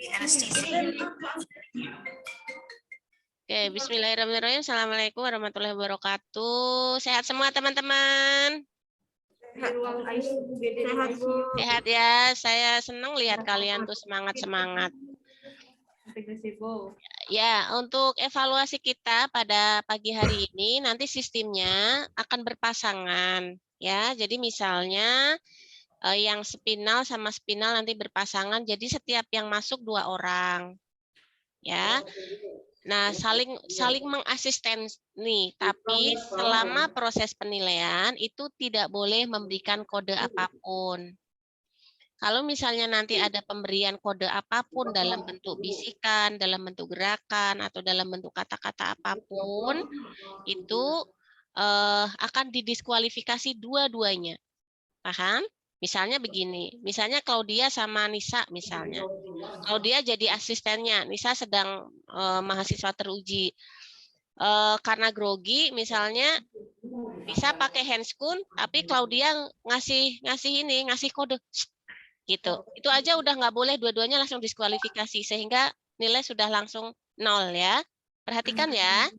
Oke, bismillahirrahmanirrahim. Assalamualaikum warahmatullahi wabarakatuh. Sehat semua teman-teman? Sehat, Bu. Sehat ya. Saya senang lihat kalian tuh semangat-semangat. Ya, untuk evaluasi kita pada pagi hari ini nanti sistemnya akan berpasangan ya. Jadi misalnya yang spinal sama spinal nanti berpasangan. Jadi setiap yang masuk 2 orang. Ya. Nah, saling mengasisten nih, tapi selama proses penilaian itu tidak boleh memberikan kode apapun. Kalau misalnya nanti ada pemberian kode apapun dalam bentuk bisikan, dalam bentuk gerakan, atau dalam bentuk kata-kata apapun, itu akan didiskualifikasi dua-duanya. Paham? Misalnya begini, misalnya Claudia sama Nisa misalnya. Claudia jadi asistennya, Nisa sedang mahasiswa teruji. Karena grogi misalnya Nisa pakai handscoon, tapi Claudia ngasih kode gitu. Itu aja udah nggak boleh, dua-duanya langsung diskualifikasi sehingga nilai sudah langsung 0 ya. Perhatikan ya.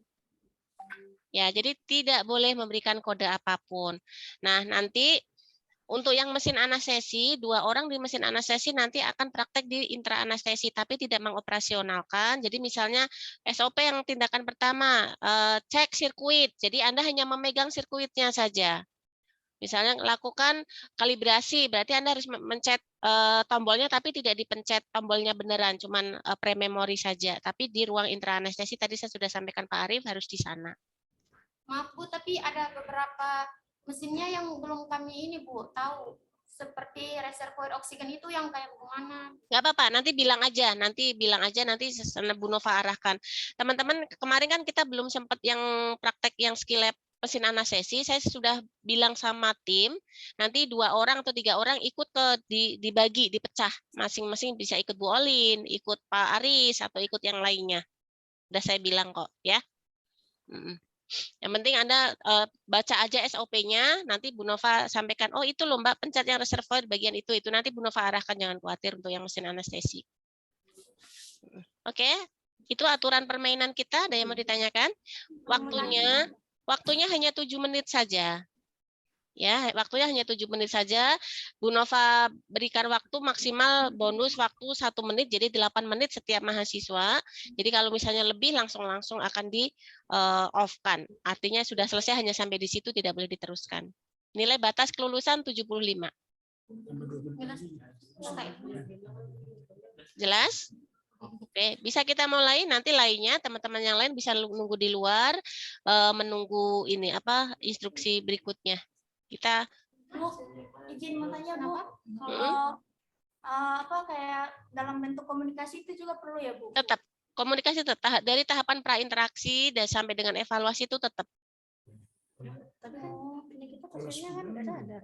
Ya, jadi tidak boleh memberikan kode apapun. Nah, nanti untuk yang mesin anestesi, 2 orang di mesin anestesi nanti akan praktek di intra anestesi, tapi tidak mengoperasionalkan. Jadi misalnya SOP yang tindakan pertama, cek sirkuit. Jadi Anda hanya memegang sirkuitnya saja. Misalnya lakukan kalibrasi, berarti Anda harus mencet tombolnya, tapi tidak dipencet tombolnya beneran, cuman pre-memory saja. Tapi di ruang intra anestesi, tadi saya sudah sampaikan Pak Arief, harus di sana. Maaf Bu, tapi ada beberapa mesinnya yang belum kami ini Bu tahu, seperti reservoir oksigen itu yang kayak bagaimana? Nggak apa-apa, nanti bilang aja nanti Bu Nova arahkan. Teman-teman, kemarin kan kita belum sempat yang praktek yang skill lab mesin anestesi. Saya sudah bilang sama tim, nanti 2 orang atau 3 orang ikut dibagi, dipecah, masing-masing bisa ikut Bu Olin, ikut Pak Aris, atau ikut yang lainnya. Udah saya bilang kok ya. Yang penting Anda baca aja SOP-nya, nanti Bu Nova sampaikan, oh itu loh Mbak, pencet yang reservoir bagian itu nanti Bu Nova arahkan, jangan khawatir untuk yang mesin anestesi. Oke, itu aturan permainan kita, ada yang mau ditanyakan? Waktunya hanya 7 menit saja. Ya, waktunya hanya 7 menit saja. Bu Nova berikan waktu maksimal bonus waktu 1 menit, jadi 8 menit setiap mahasiswa. Jadi kalau misalnya lebih langsung akan di off-kan. Artinya sudah selesai, hanya sampai di situ, tidak boleh diteruskan. Nilai batas kelulusan 75. Jelas? Oke, bisa kita mulai. Nanti lainnya teman-teman yang lain bisa nunggu di luar, menunggu ini instruksi berikutnya. Kita izin mau tanya Bu, kalau kayak dalam bentuk komunikasi itu juga perlu ya Bu? Tetap komunikasi, tetap dari tahapan prainteraksi dan sampai dengan evaluasi itu tetap. Tapi kan ini kita pasiennya kan nggak sadar.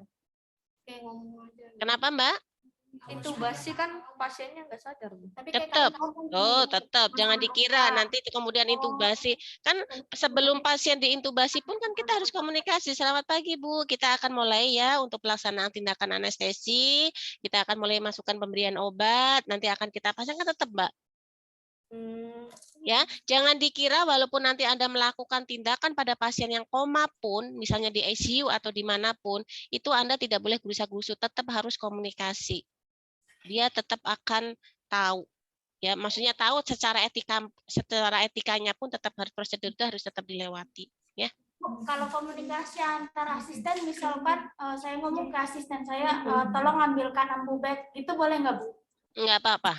Kayak ngomong aja. Kenapa Mbak? Intubasi kan pasiennya nggak sadar, Bu. Tapi Tetap. Oh, tetap. Jangan dikira nanti kemudian intubasi. Kan sebelum pasien diintubasi pun kan kita harus komunikasi. Selamat pagi, Bu. Kita akan mulai ya untuk pelaksanaan tindakan anestesi. Kita akan mulai masukkan pemberian obat. Nanti akan kita pasangkan, tetap, Mbak. Ya, jangan dikira walaupun nanti Anda melakukan tindakan pada pasien yang koma pun, misalnya di ICU atau dimanapun, itu Anda tidak boleh gerusa-gerusu, tetap harus komunikasi. Dia tetap akan tahu, ya, maksudnya tahu secara etikanya pun tetap harus, prosedur itu harus tetap dilewati, ya. Kalau komunikasi antara asisten, misalkan saya ngomong ke asisten saya, tolong ambilkan ambu bag, itu boleh nggak Bu? Nggak apa-apa.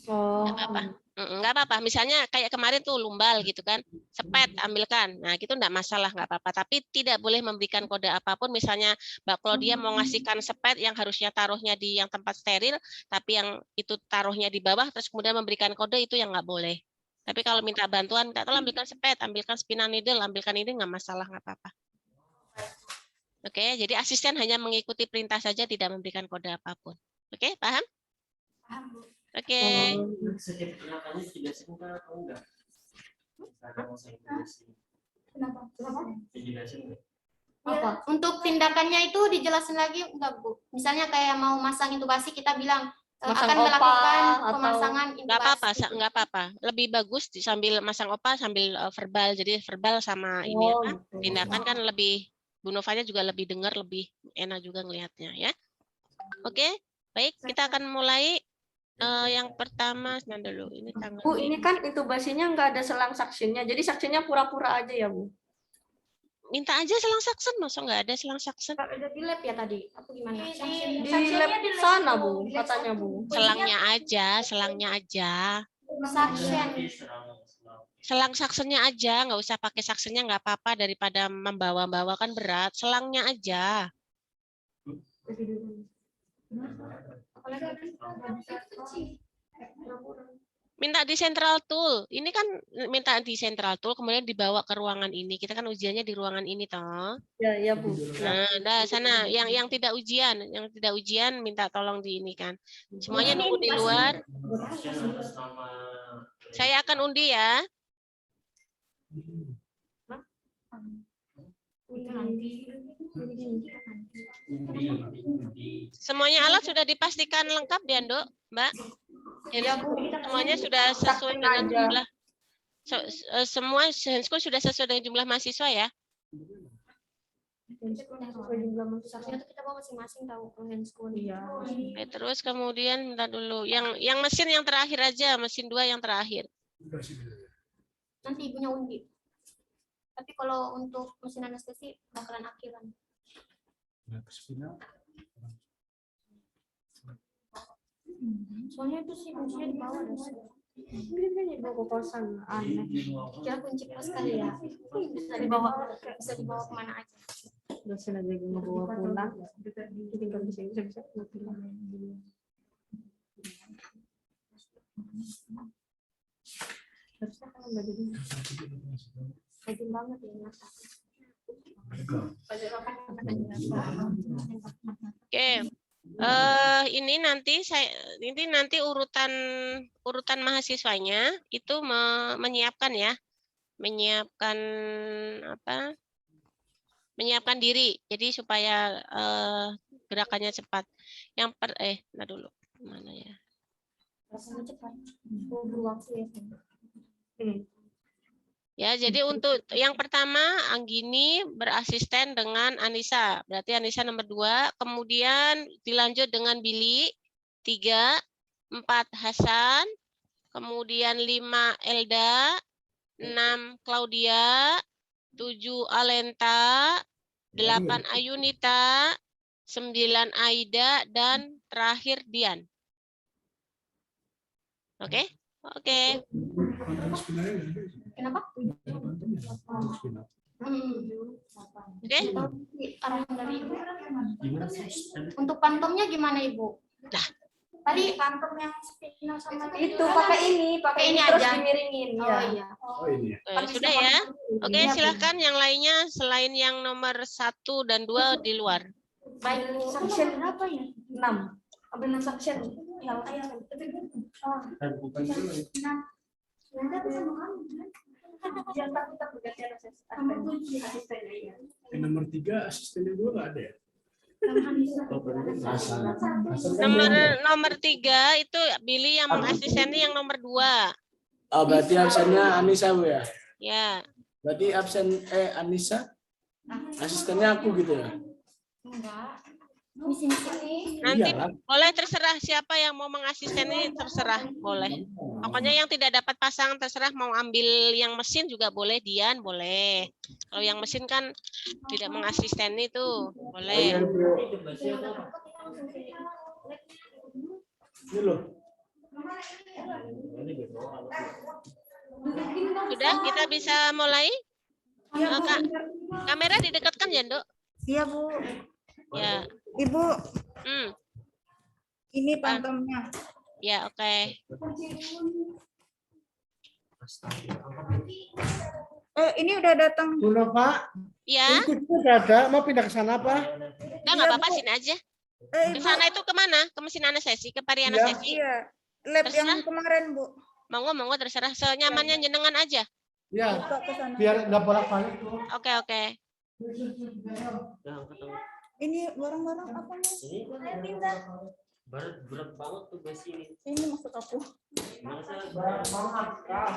Nggak apa-apa. Nggak apa-apa. Misalnya kayak kemarin tuh lumbal gitu kan, sepet ambilkan. Nah itu nggak masalah, nggak apa-apa. Tapi tidak boleh memberikan kode apapun. Misalnya Mbak Claudia mau ngasihkan sepet yang harusnya taruhnya di yang tempat steril, tapi yang itu taruhnya di bawah, terus kemudian memberikan kode, itu yang nggak boleh. Tapi kalau minta bantuan, tolong ambilkan sepet, ambilkan spinal needle, ambilkan ini, nggak masalah, nggak apa-apa. Oke, jadi asisten hanya mengikuti perintah saja, tidak memberikan kode apapun. Oke, paham? Paham Bu. Oke. Apa? Untuk tindakannya itu dijelasin lagi enggak Bu? Misalnya kayak mau masang intubasi, kita bilang Masang akan opa melakukan atau- pemasangan Nggak apa-apa, intubasi. nggak apa-apa. Lebih bagus sambil masang opa sambil verbal. Jadi verbal sama ini Oh, apa? gitu. Tindakan kan lebih, Bu Novanya juga lebih dengar, lebih enak juga ngelihatnya ya. Oke, baik kita akan mulai. Yang pertama, nah dulu ini tanggal. Bu, ini kan intubasinya nggak ada selang saksennya, jadi saksennya pura-pura aja ya, Bu? Minta aja selang saksen, masa nggak ada selang saksen? Ada di lab ya tadi? Apa gimana? Di lab sana, Bu, katanya, Bu. Selangnya aja, selangnya aja. Suction. Selang saksennya aja, nggak usah pakai saksennya nggak apa-apa daripada membawa-bawa kan berat. Selangnya aja. Minta di central tool. Ini kan minta di central tool, kemudian dibawa ke ruangan ini. Kita kan ujiannya di ruangan ini toh. Ya, ya, Bu. Nah, dah sana yang tidak ujian minta tolong di ini kan. Semuanya nunggu di luar. Saya akan undi ya. Semuanya alat sudah dipastikan lengkap ya, Nduk, Mbak? Semuanya sudah sesuai dengan jumlah. Semua handschool sudah sesuai dengan jumlah mahasiswa ya? Kita bawa masing-masing tahu ke handschool. Iya. Oke, terus kemudian minta dulu yang mesin yang terakhir aja, mesin 2 yang terakhir. Nanti ibunya undi. Tapi kalau untuk mesin anestesi bakalan akhiran. Soalnya itu sih kuncinya di bawah ada. Ini bawa kosan aneh. Kira kunci kos kali ya. Bisa dibawa kemana aja. Dosen aja mau bawa pulang. Tinggal bisa pulang. Harusnya kalau nggak jadi. Rajin banget ya Nata. Oke. Ini nanti urutan mahasiswanya itu menyiapkan ya. Menyiapkan apa? Menyiapkan diri. Jadi supaya gerakannya cepat. Nah dulu. Mana ya? Rasanya cepat. Waktu ya. Ya, jadi untuk yang pertama Anggini berasisten dengan Anissa. Berarti Anissa nomor 2, kemudian dilanjut dengan Billy 3, 4 Hasan, kemudian 5 Elda, 6 Claudia, 7 Alenta, 8 Ayunita, 9 Aida, dan terakhir Dian. Oke? Oke. Kenapa? Oke. Arahan dari Ibu. Untuk pantomnya gimana Ibu? Nah. Tadi pantom yang spinal sama Itu pakai ini ini terus aja. dimiringin. Oh iya. Sudah ya. Oke, silahkan yang lainnya selain yang nomor 1 dan 2 di luar. Baik, suction berapa ya? 6. Ambil suction. Nomor 3 asistennya gue nggak ada ya? Nomor 3 itu Billy yang mengasisteni yang nomor 2. Oh, berarti absennya Anissa Bu ya? Ya. Berarti absen Anissa, asistennya aku gitu ya? Enggak. Misi-misi. Nanti Iyalah. boleh terserah siapa yang mau mengasisteni terserah boleh. Pokoknya yang tidak dapat pasang terserah mau ambil yang mesin juga boleh, Dian boleh. Kalau yang mesin kan tidak mengasisteni itu boleh. Ini loh. Sudah kita bisa mulai? Kamera didekatkan ya, Nduk? Iya, Bu. Ya. Ibu, ini pantomnya. Ya, oke. Ini udah datang. Dulu Pak, Ya, itu sudah ada, mau pindah ke sana Pak? enggak apa-apa sini aja. Ke Ibu, sana itu kemana? Ke mesin anestesi, ke pari anestesi. iya. Lab Terserah. yang kemarin, Bu. Monggo terserah senyamannya jenengan aja. Ya, Buka ke sana. biar nggak bolak-balik. Oke. Ini barang-barang apa, Mas? Berat banget tuh besi ini. Ini masuk aku. Masa Berat banget, Kak.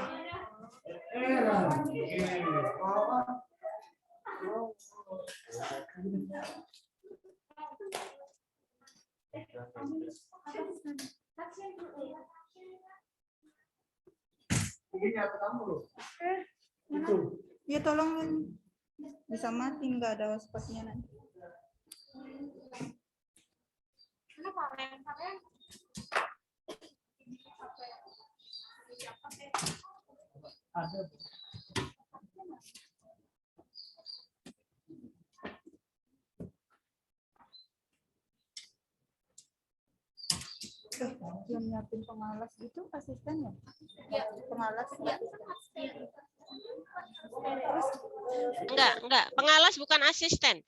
Ini apa kamu loh? Itu. Ya tolong bisa mati nggak ada spotnya nanti. Ada. Belum nyiapin pengalas gitu asisten ya? Ya, pengalas. Ya. Terus Enggak. Pengalas bukan asisten.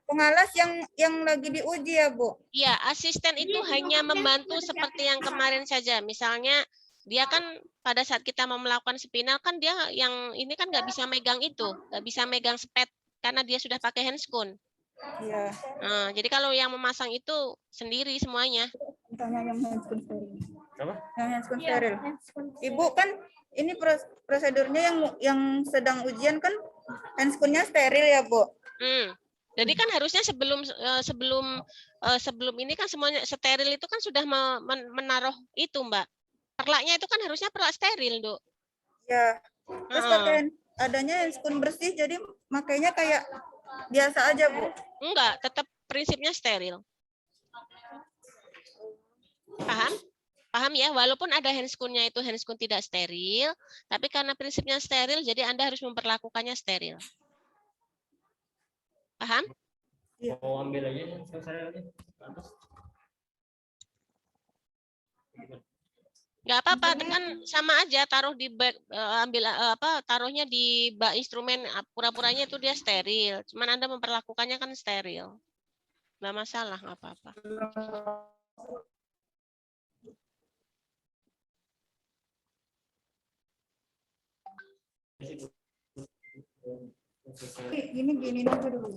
pengalas yang lagi diuji ya, Bu? Iya, asisten itu hanya membantu seperti yang kemarin saja. Misalnya dia kan pada saat kita mau melakukan spinal kan dia yang ini kan nggak bisa megang itu, nggak bisa megang spet karena dia sudah pakai handscoon. Iya. Nah, jadi kalau yang memasang itu sendiri semuanya. Tanya yang handscoon steril. apa? Yang handscoon steril. Ibu kan ini prosedurnya yang sedang ujian kan handscoonnya steril ya, Bu? Jadi kan harusnya sebelum ini kan semuanya steril itu kan sudah menaruh itu, Mbak. Perlaknya itu kan harusnya perlak steril, Dok. Ya. Terus pakai adanya handscoon bersih jadi makanya kayak biasa aja, Bu. Enggak, tetap prinsipnya steril. Paham? Paham ya? Walaupun ada handscoon-nya itu handscoon tidak steril, tapi karena prinsipnya steril jadi Anda harus memperlakukannya steril. Paham? Mau ambil aja yang aja. Atas. Nggak apa-apa, kan sama aja taruh di bag, taruhnya di bak instrumen, pura-puranya itu dia steril. Cuman Anda memperlakukannya kan steril. Nggak masalah, nggak apa-apa. Gini aja dulu.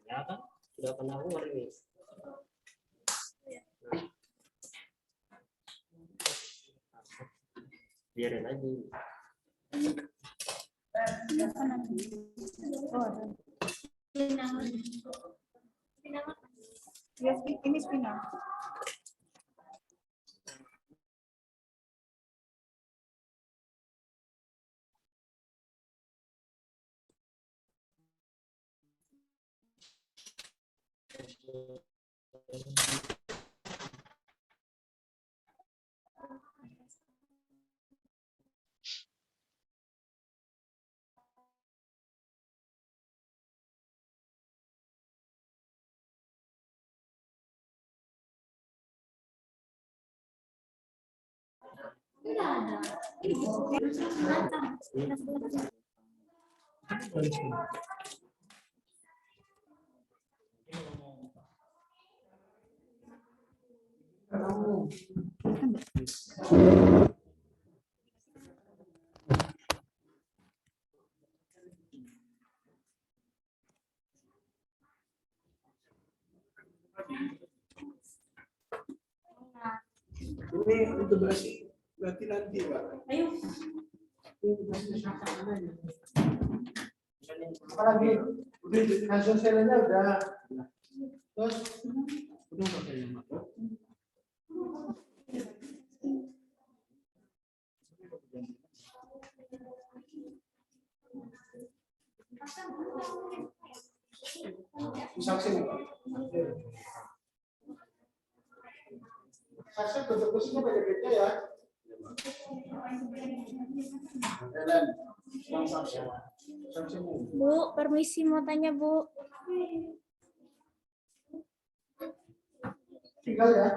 Ya kan? Sudah pernah keluar ini. Biarin aja. Ya, ini spinal. Ini untuk berarti nanti, Pak. Ayo. Apalagi udah hasil selnya udah. Terus Udah pakainya, Pak. saksi nih. Saksi bentuk-bentuknya beda-beda ya. Bu, permisi mau tanya, Bu. Tinggal ya.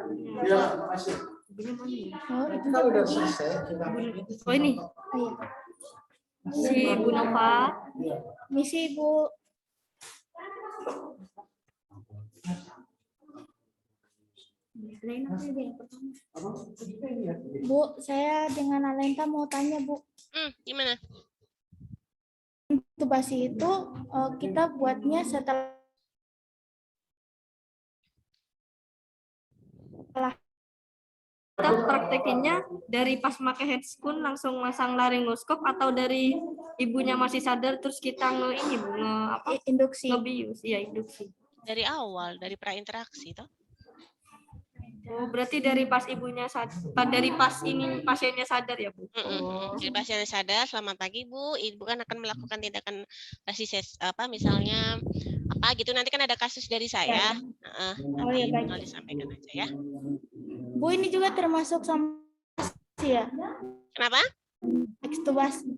Ya, makasih. Oh, itu Kalau udah selesai, Oh, ini. Si Bu Nova. Misi Bu. Bu, saya dengan Alenta mau tanya Bu. Gimana? Intubasi itu kita buatnya setelah Kita praktekinnya dari pas pakai headphone langsung masang laryngoskop atau dari ibunya masih sadar terus kita induksi. ngebius, iya induksi. Dari awal, dari prainteraksi toh. Oh, berarti dari pas ibunya dari pas ini pasiennya sadar ya Bu? Jadi pasien sadar, selamat pagi Bu, Ibu kan akan melakukan tindakan misalnya apa gitu, nanti kan ada kasus dari saya. Nanti tinggal disampaikan aja ya. Bu, ini juga termasuk ekstubasi ya? Kenapa? Ekstubasi.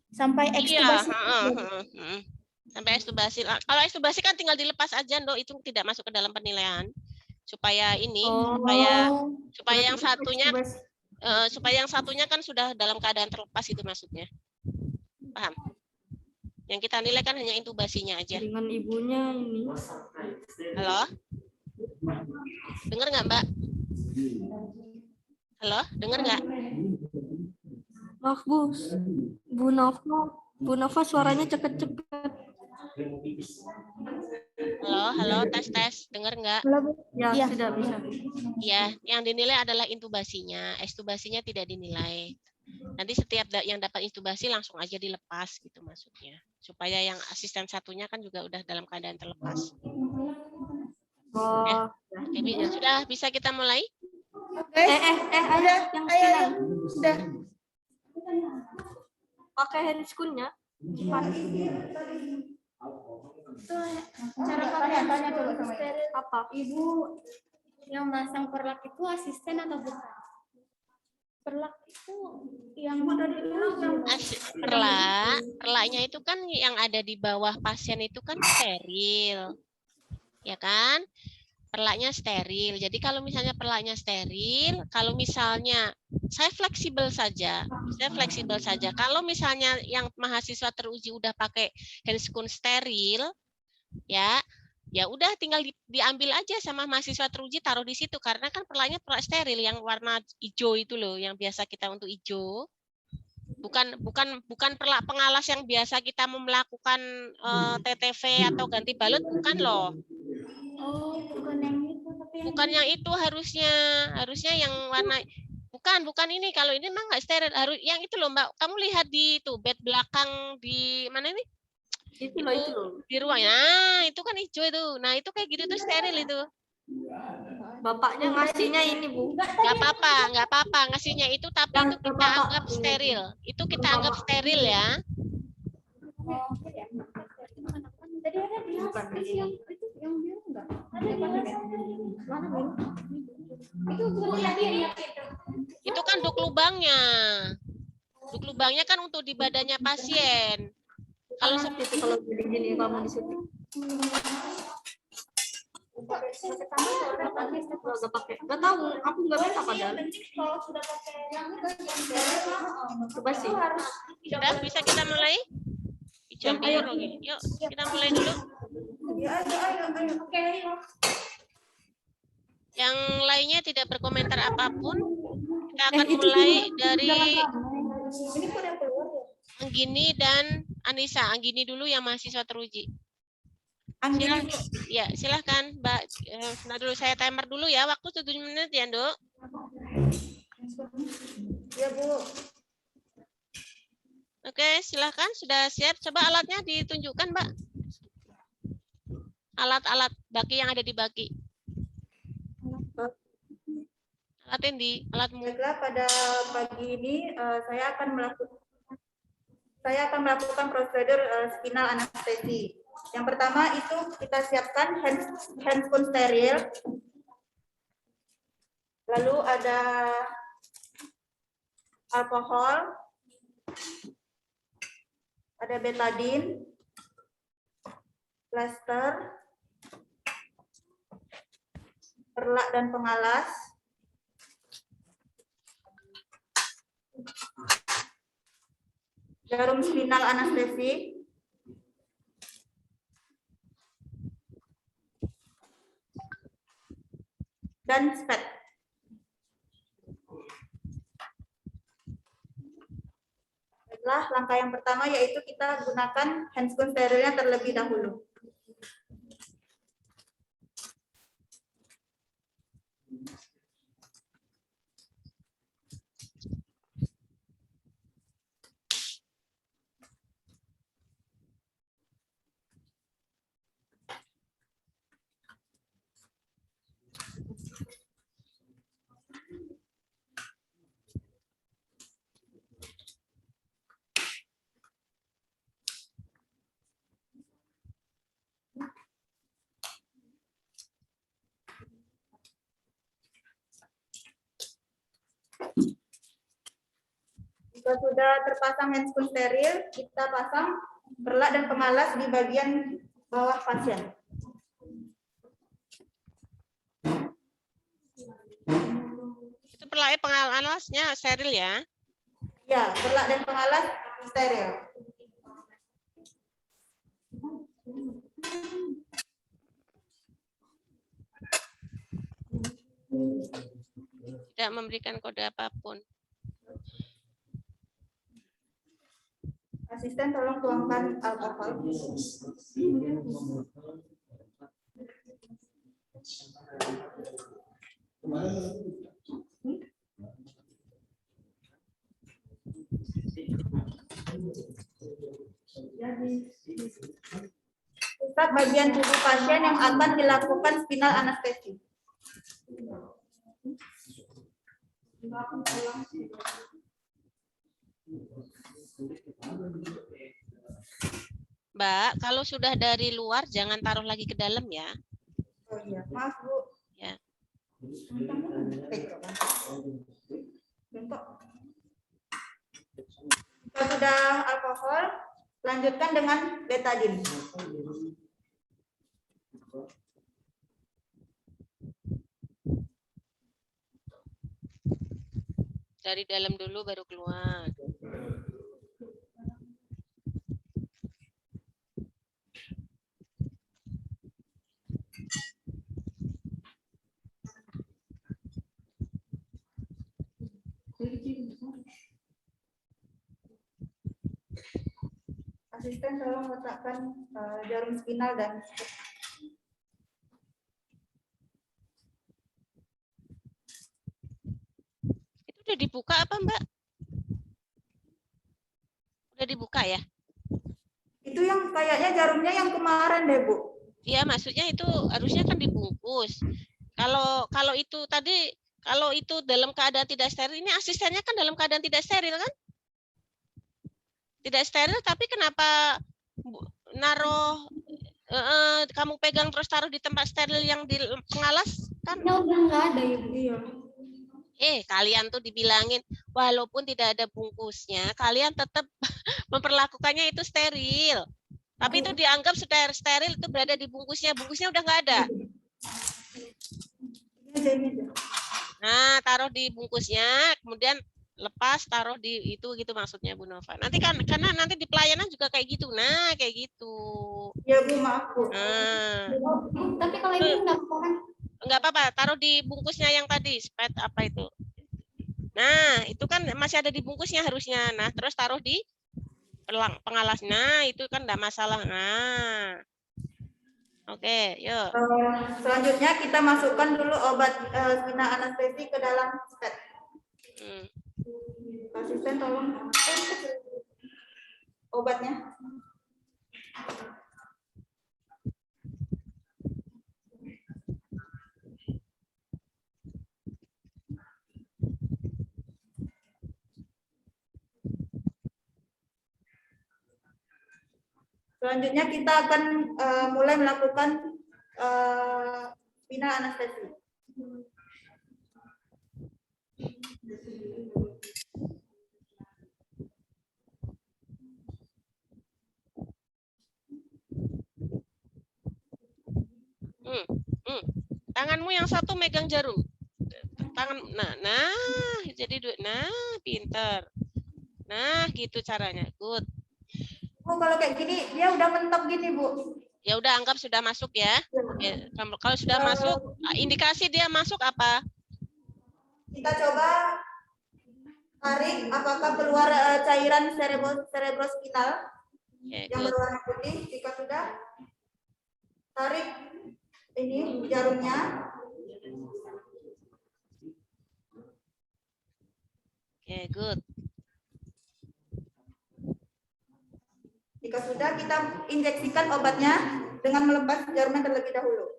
Sampai ekstubasi. Iya, sampai ekstubasi. Kalau ekstubasi kan tinggal dilepas aja, Dok, itu tidak masuk ke dalam penilaian. Supaya ini, supaya yang satunya kan sudah dalam keadaan terlepas itu maksudnya. Paham? Yang kita nilai kan hanya intubasinya aja. Dengan ibunya ini. Halo? Dengar nggak, Mbak? Halo, dengar nggak? Maaf Bu, Bu Nova suaranya cepet-cepet. Halo, tes, dengar nggak? Ya, Iya. sudah bisa. Ya, yang dinilai adalah intubasinya, ekstubasinya tidak dinilai. Nanti setiap yang dapat intubasi langsung aja dilepas gitu maksudnya. Supaya yang asisten satunya kan juga udah dalam keadaan terlepas. Oh, Ya, sudah bisa kita mulai? ada yang Ayo, udah. pakai handscoon-nya. Cara pakai steril Apa? Ibu yang masang perlak itu asisten atau bukan? Perlak itu yang dari Perlaknya itu kan yang ada di bawah pasien itu kan steril. Ya kan? Perlaknya steril. Jadi kalau misalnya perlaknya steril, kalau misalnya saya fleksibel saja. Kalau misalnya yang mahasiswa teruji udah pakai handscoon steril, ya udah tinggal diambil aja sama mahasiswa teruji, taruh di situ karena kan perlaknya perlak steril yang warna hijau itu loh, yang biasa kita untuk hijau. Bukan perlak pengalas yang biasa kita mau melakukan TTV atau ganti balut, bukan loh. Oh, bukan yang itu tapi Bukan yang itu harusnya yang warna bukan ini. Kalau ini memang nggak steril, harus yang itu loh Mbak. Kamu lihat di itu bed belakang di mana ini? Itu loh. Di ruangnya. Nah, itu kan hijau itu. Nah, itu kayak gitu tuh steril itu. Bapaknya ngasihnya ini Bu. Nggak apa-apa ngasihnya itu, tapi itu kita anggap steril. Itu kita anggap steril ya. tadi ada di hospice yang itu yang biru enggak? Ada di mana biru? Itu bukan yang biru ya itu. Itu kan duk lubangnya. Duk lubangnya kan untuk di badannya pasien. Kalau itu kalau gini kamu disuntik. Nggak pakai. Nggak tahu, aku nggak minta padahal. Kalau sudah pakai yang Coba sih. sudah bisa kita mulai? Jam biru nih. Yuk, kita mulai dulu. Oke. Yang lainnya tidak berkomentar apapun. Kita akan mulai dari Anggini dan Anissa. Anggini dulu yang mahasiswa teruji. Silahkan Mbak. Nah dulu saya timer dulu ya. Waktu 7 menit ya, Dok. Ya Bu. Oke, silahkan. Sudah siap. Coba alatnya ditunjukkan, Mbak. Alat-alat baki yang ada di baki. Alat yang alatmu. Baiklah, pada pagi ini saya akan melakukan prosedur spinal anestesi. Yang pertama itu kita siapkan handphone steril. Lalu ada alkohol, ada betadine, plaster, perlak dan pengalas, jarum spinal anestesi, dan SPET. Baiklah, langkah yang pertama yaitu kita gunakan handscoon sterilnya terlebih dahulu. Jika sudah terpasang handscoon steril, kita pasang perlak dan pengalas di bagian bawah pasien. Itu perlak pengalasnya steril ya. Ya, perlak dan pengalas steril. Tidak memberikan kode apapun. Asisten tolong tuangkan alkohol. Pusat bagian tubuh pasien yang akan dilakukan spinal anestesi. Mbak, kalau sudah dari luar jangan taruh lagi ke dalam ya. Oh iya, maaf Bu. Ya. Bentuk. Jika sudah alkohol, lanjutkan dengan betadine. Dari dalam dulu baru keluar. Asisten tolong letakkan jarum spinal dan Itu udah dibuka apa Mbak? Udah dibuka ya? itu yang kayaknya jarumnya yang kemarin deh Bu. Iya, maksudnya itu harusnya kan dibungkus. Kalau itu tadi, kalau itu dalam keadaan tidak steril, ini asistennya kan dalam keadaan tidak steril kan? Tidak steril, tapi kenapa naruh kamu pegang terus taruh di tempat steril yang di pengalas kan? Ya udah nggak ada Ibu. Iya. Kalian tuh dibilangin walaupun tidak ada bungkusnya, kalian tetap memperlakukannya itu steril. Tapi itu dianggap steril itu berada di bungkusnya. Bungkusnya udah nggak ada. Nah, taruh di bungkusnya, kemudian lepas taruh di itu gitu maksudnya Bu Nova. Nanti kan karena nanti di pelayanan juga kayak gitu. Nah, kayak gitu. Ya Bu, maaf Bu. Nah, Tapi kalau ini enggak kan? enggak apa-apa, taruh di bungkusnya yang tadi, spet apa itu. Nah, itu kan masih ada di bungkusnya harusnya. Nah, terus taruh di pengalas. Nah, itu kan enggak masalah. Nah. Oke, yuk. Selanjutnya kita masukkan dulu obat spinal anestesi ke dalam spet. Asisten tolong obatnya. Selanjutnya kita akan mulai melakukan spinal anestesi. Tanganmu yang satu megang jarum. Tangan, nah, jadi nah, pinter. Nah, gitu caranya. Good. Bu, kalau kayak gini dia udah mentok gini, Bu. Ya udah anggap sudah masuk ya. Oke, kalau sudah masuk, indikasi dia masuk apa? Kita coba tarik apakah keluar cairan cerebrospinal Oke, yang good. berwarna putih. Jika sudah, tarik ini jarumnya. Oke, good. Jika sudah, kita injeksikan obatnya dengan melepas jarumnya terlebih dahulu.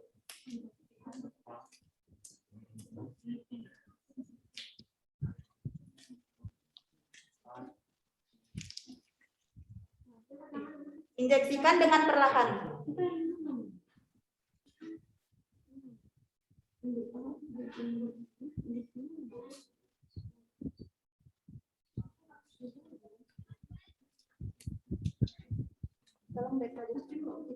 Injeksikan dengan perlahan. Tolong betadine dulu.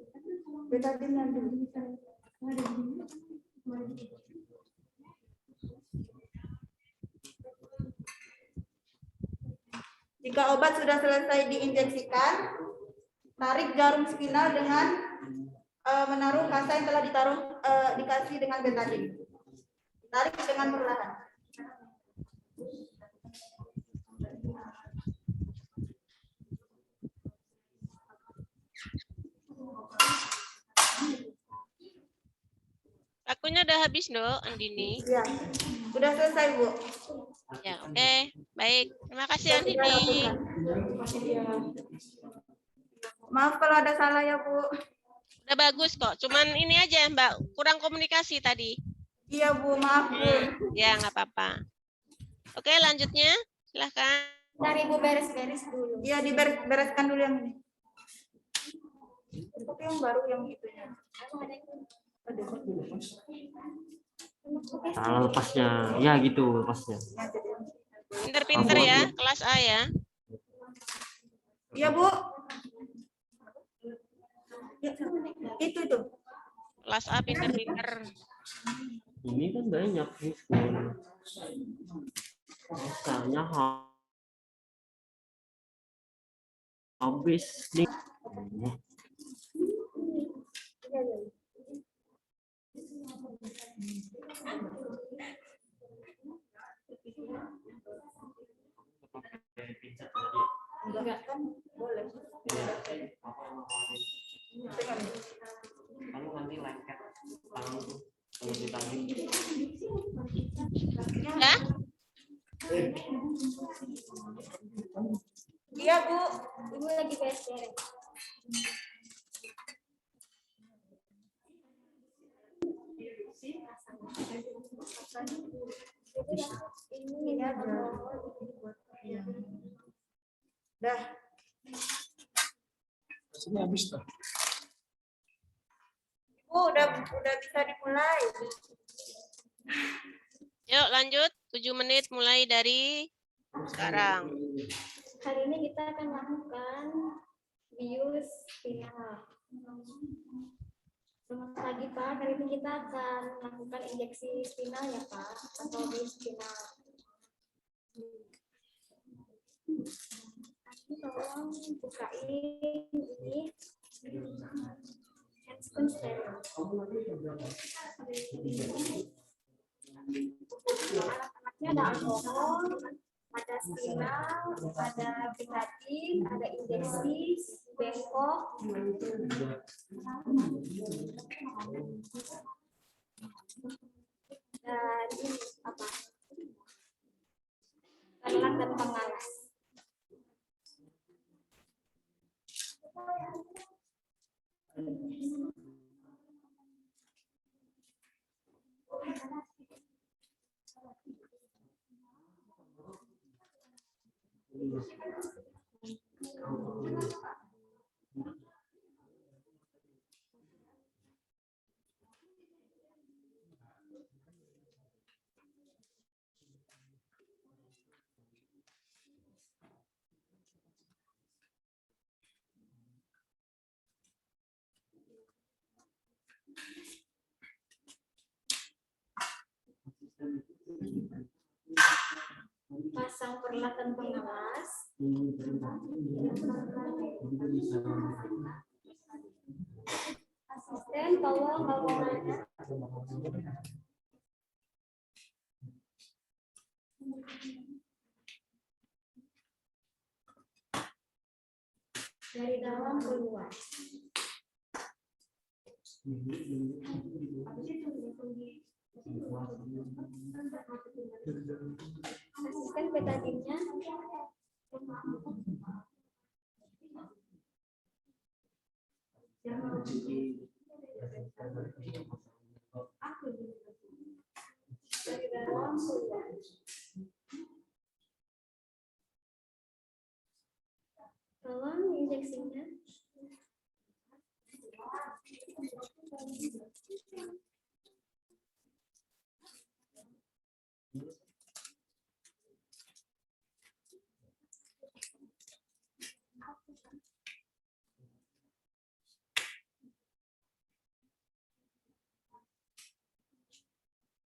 Jika obat sudah selesai diinjeksikan, tarik jarum spinal dengan menaruh kasa yang telah dikasih dengan betadine. Tarik dengan perlahan. Waktunya udah habis, Dok, Andini. Ya, sudah selesai, Bu. Ya, oke. Baik. Terima kasih, Sudah kita Andini. lakukan. Maaf kalau ada salah ya, Bu. Udah bagus kok. Cuman ini aja, Mbak, kurang komunikasi tadi. Iya, Bu, maaf, Bu. Ya, nggak apa-apa. Oke, lanjutnya. Silahkan. Dari Ibu beres-beres dulu. Iya, dibereskan dulu yang ini. Tapi yang baru yang itunya. Salah lepasnya. Ya gitu lepasnya. Pinter-pinter ya, kelas A ya. Iya, Bu. Ya, itu. Kelas A pinter-pinter. Ini kan banyak nih. Misalnya habis nih. Enggak kan boleh. Kamu nanti lengket tangan tuh kalau ditagih. Ya? Iya, Bu. Ibu lagi beres-beres. Ini aja. Dah. Ini habis tuh. Bu, udah bisa dimulai. Yuk lanjut. 7 menit mulai dari sekarang. Hari ini kita akan lakukan bius spinal. Selamat pagi, Pak. Hari ini kita akan melakukan injeksi spinal ya, Pak, atau bius spinal. Tolong bukain ini handscoon stereo. Alat-alatnya ada alkohol, ada spinal, ada betadine, ada injeksi, bengkok. Dan ini apa? Alat dan pengalas. Pasang peralatan pengawas. Asisten tolong bawaannya. Dari dalam keluar. Asisten betadinnya. Dari dalam keluar. Tolong injeksinya.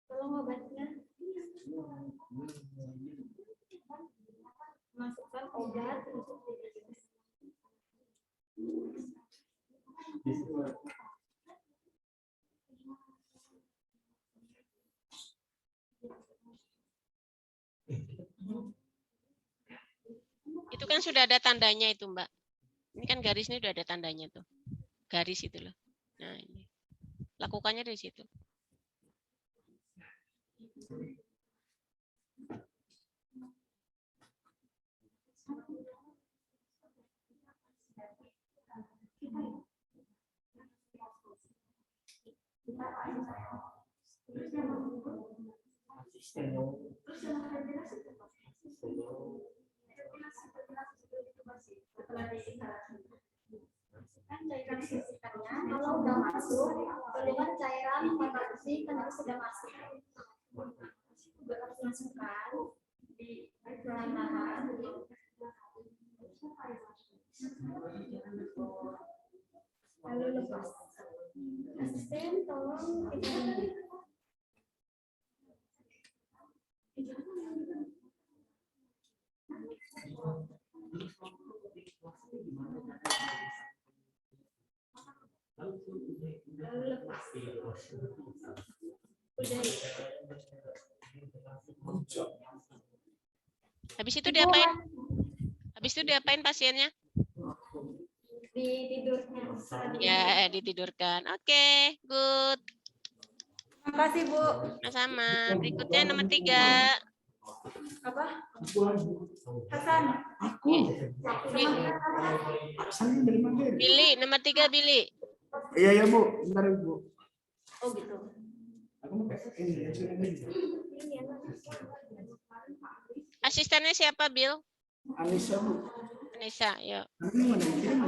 Tolong obatnya. Masukkan obat untuk diinjeksi. Itu kan sudah ada tandanya itu, Mbak. Ini kan garisnya sudah ada tandanya tuh. Garis itu loh. Nah, ini. Lakukannya dari situ. Cairan suntikannya, kalau udah masuk, keluar cairan mata bersih, kan sudah masuk. Harus masukkan di perlahan-lahan. Lalu lepas. Asisten tolong lalu lepas. Udah. Habis itu diapain? Habis itu diapain pasiennya? Ditidurnya. Ya, ditidurkan. Oke, good. Terima kasih, Bu. Sama. Berikutnya nomor 3. Apa? Hasan. Aku. Hasan dari mana? Billy, nomor 3 Billy. Iya ya Bu, bentar ya, Bu. Oh gitu. Aku mau pakai ini. Asistennya siapa, Bill? Anissa Bu. Anissa, yuk. Ini mana yang kirim?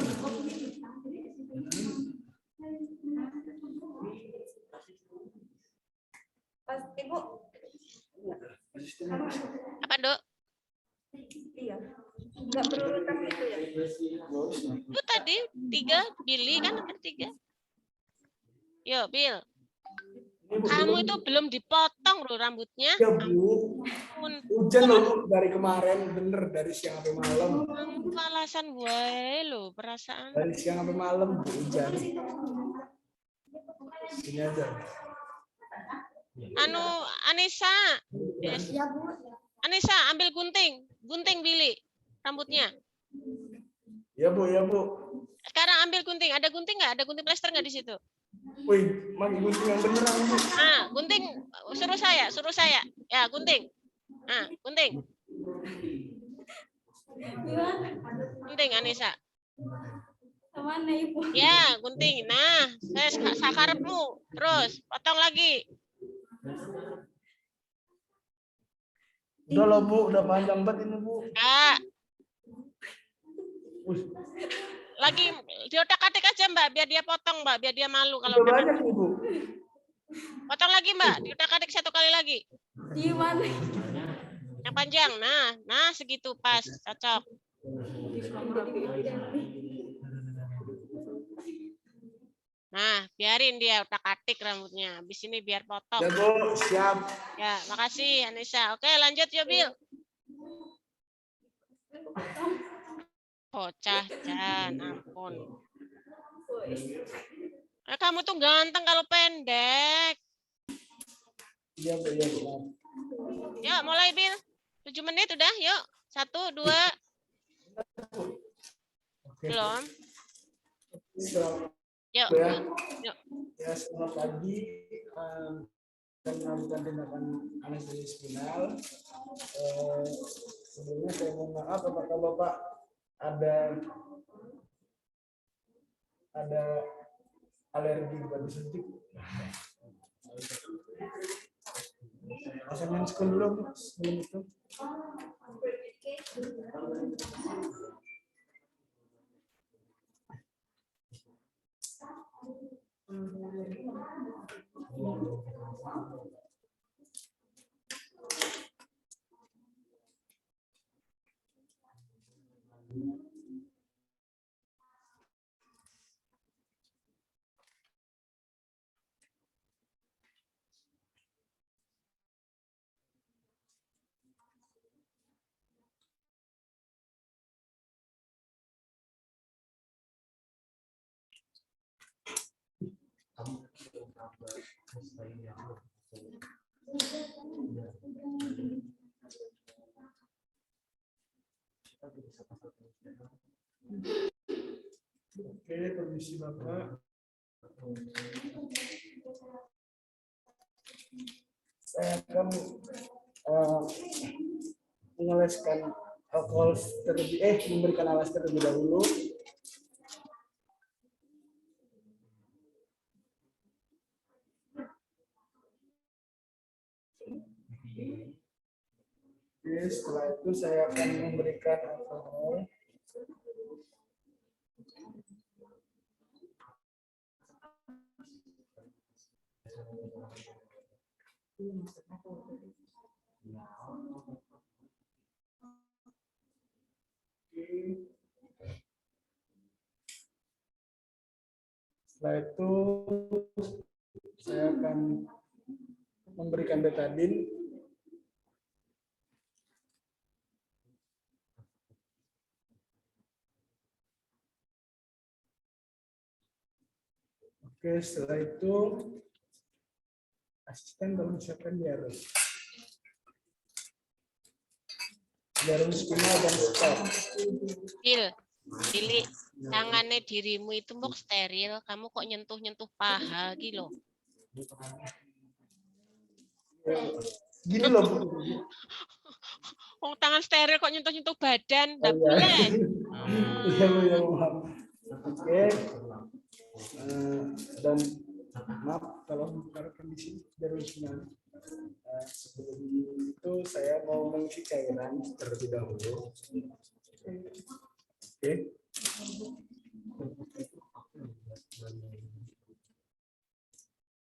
Pas Ibu. Apa, Dok? Iya. Enggak berurutan gitu ya. Itu tadi 3, Billy kan nomor 3. Yuk, Bill. Kamu itu belum dipotong loh rambutnya. Ya Bu. Hujan loh Bu dari kemarin, bener dari siang sampai malam. Itu alasan gue loh, perasaan. Dari siang sampai malam Bu, hujan. Sini aja. Anu, Anissa. Yes. Anissa, ambil gunting. Gunting Billy rambutnya. Ya Bu, ya Bu. Sekarang ambil gunting. Ada gunting nggak? Ada gunting plester nggak di situ? Wih, pakai gunting yang beneran Bu. Ah, gunting. Suruh saya. Ya, gunting. Ah, gunting. Gunting Anissa. Kemana Ibu? Ya, gunting. Nah, saya sakarepmu. Terus, potong lagi. Udah loh Bu, udah panjang banget ini Bu. Kak. Lagi diotak-atik aja Mbak, biar dia potong Mbak, biar dia malu kalau Udah banyak nih Bu. potong lagi Mbak, diotak-atik 1 kali lagi. Gimana? Yang panjang, nah segitu pas, cocok. Nah, biarin dia otak-atik rambutnya. Habis ini biar potong. Ya Bu, siap. Ya, makasih Anissa. Oke, lanjut yuk Bill. Bocah, Jan, ampun. Kamu tuh ganteng kalau pendek. Iya, Bu, iya, Bu. Yuk, mulai, Bil. 7 menit udah, yuk. 1, 2. Oke. Belum. Selamat Yuk, ya. yuk. Ya, selamat pagi. Akan melakukan tindakan anestesi spinal. Sebelumnya saya mohon maaf apakah Bapak ada alergi pada suntik. Assignment school belum sebelum itu. Oke, permisi Bapak. Saya akan mengoleskan alkohol memberikan alas terlebih dahulu. Oke, setelah itu saya akan memberikan alkohol. Setelah itu saya akan memberikan betadine. Oke, setelah itu asisten tolong siapkan jarum spinal dan stop. Bil, tangannya dirimu itu mau steril, kamu kok nyentuh-nyentuh paha gitu loh. Gini loh, Bu. Oh, tangan steril kok nyentuh-nyentuh badan, nggak Oh, iya. boleh. Iya, Bu, ya, maaf. Oke. Dan maaf kalau bukan di sini jarum spinal. Sebelum itu saya mau mengisi cairan terlebih dahulu. Oke.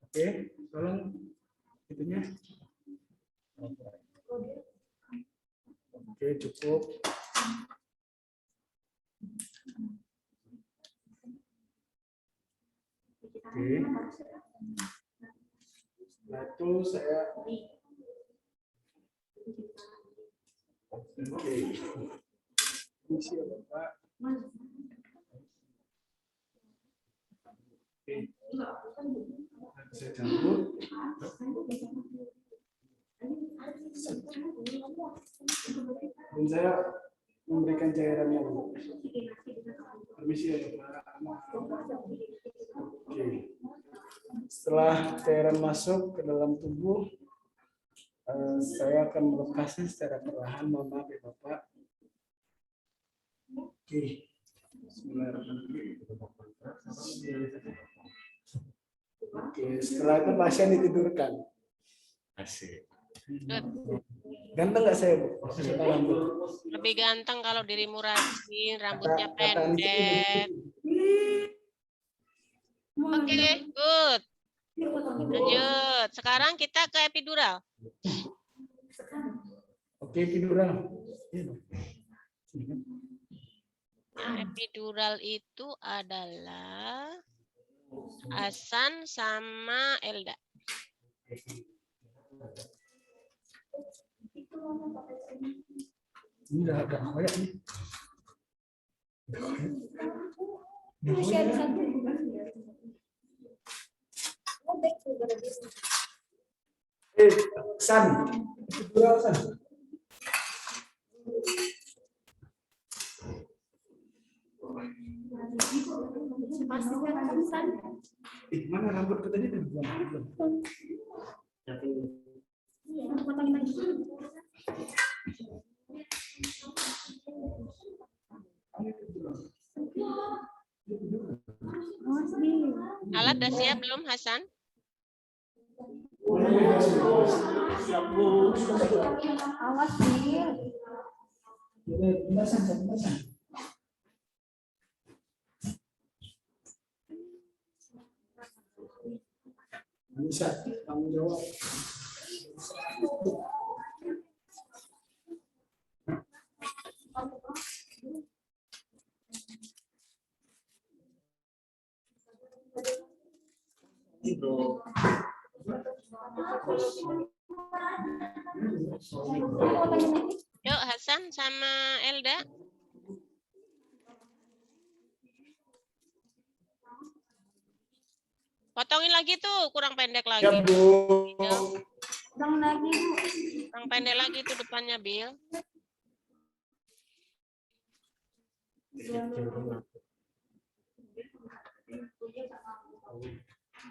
Oke, tolong itunya. Oke, cukup. Oke. Setelah itu saya oke. Isi ya, Bapak. Oke. Saya campur. Dan saya memberikan cairannya. Permisi ya, Bapak. Oke. Setelah cairan masuk ke dalam tubuh, saya akan melepasnya secara perlahan. Mohon maaf ya, Bapak. Oke. Oke, setelah itu pasien ditidurkan. Asik. Ganteng nggak saya, Bu? Lebih ganteng kalau dirimu rajin, rambutnya pendek. Oke, good. Lanjut. Sekarang kita ke epidural. Oke, epidural. Nah, epidural itu adalah Hasan sama Elda. Ini Ini udah koyak nih. San. Epidural, San. Mana rambutku tadi? Alat udah siap belum, Hasan? Awas nih. Bisa tanggung jawab. Yuk, Hasan sama Elda. Potongin lagi tuh, kurang pendek lagi. Ya, Bu. Kurang lagi. Kurang pendek lagi tuh depannya, Bill.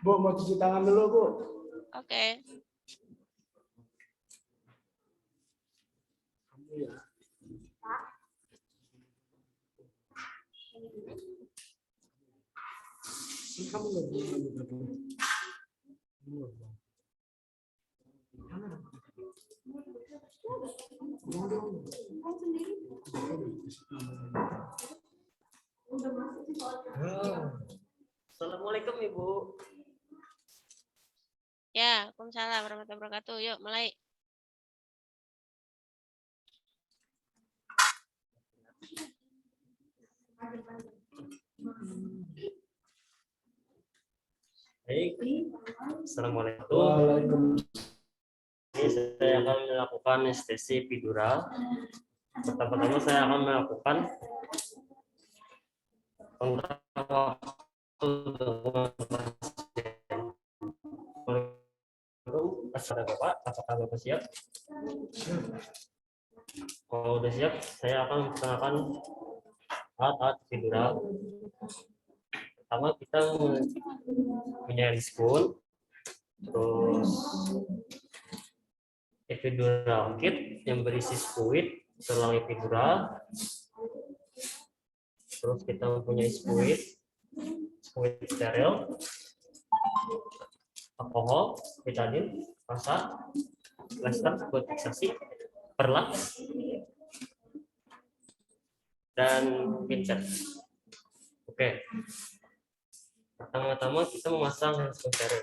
Bu, mau cuci tangan dulu, Bu. Oke. Kamu nggak Assalamualaikum Ibu. Ya, Waalaikumsalam warahmatullahi wabarakatuh. Yuk, mulai. Baik. Assalamualaikum. Waalaikumsalam. Ini saya akan melakukan anestesi epidural. Pertama-tama saya akan melakukan pengurangan waktu dengan pasien. Assalamualaikum Bapak, apakah Bapak siap? Kalau udah siap, saya akan menggunakan alat epidural. Pertama kita punya spoon, terus epidural kit yang berisi fluid selang epidural, terus kita mempunyai fluid steril, alkohol, betadine, pasta, plaster buat fiksasi, perlak, dan pincet. Oke. Pertama-tama kita memasang handphone steril.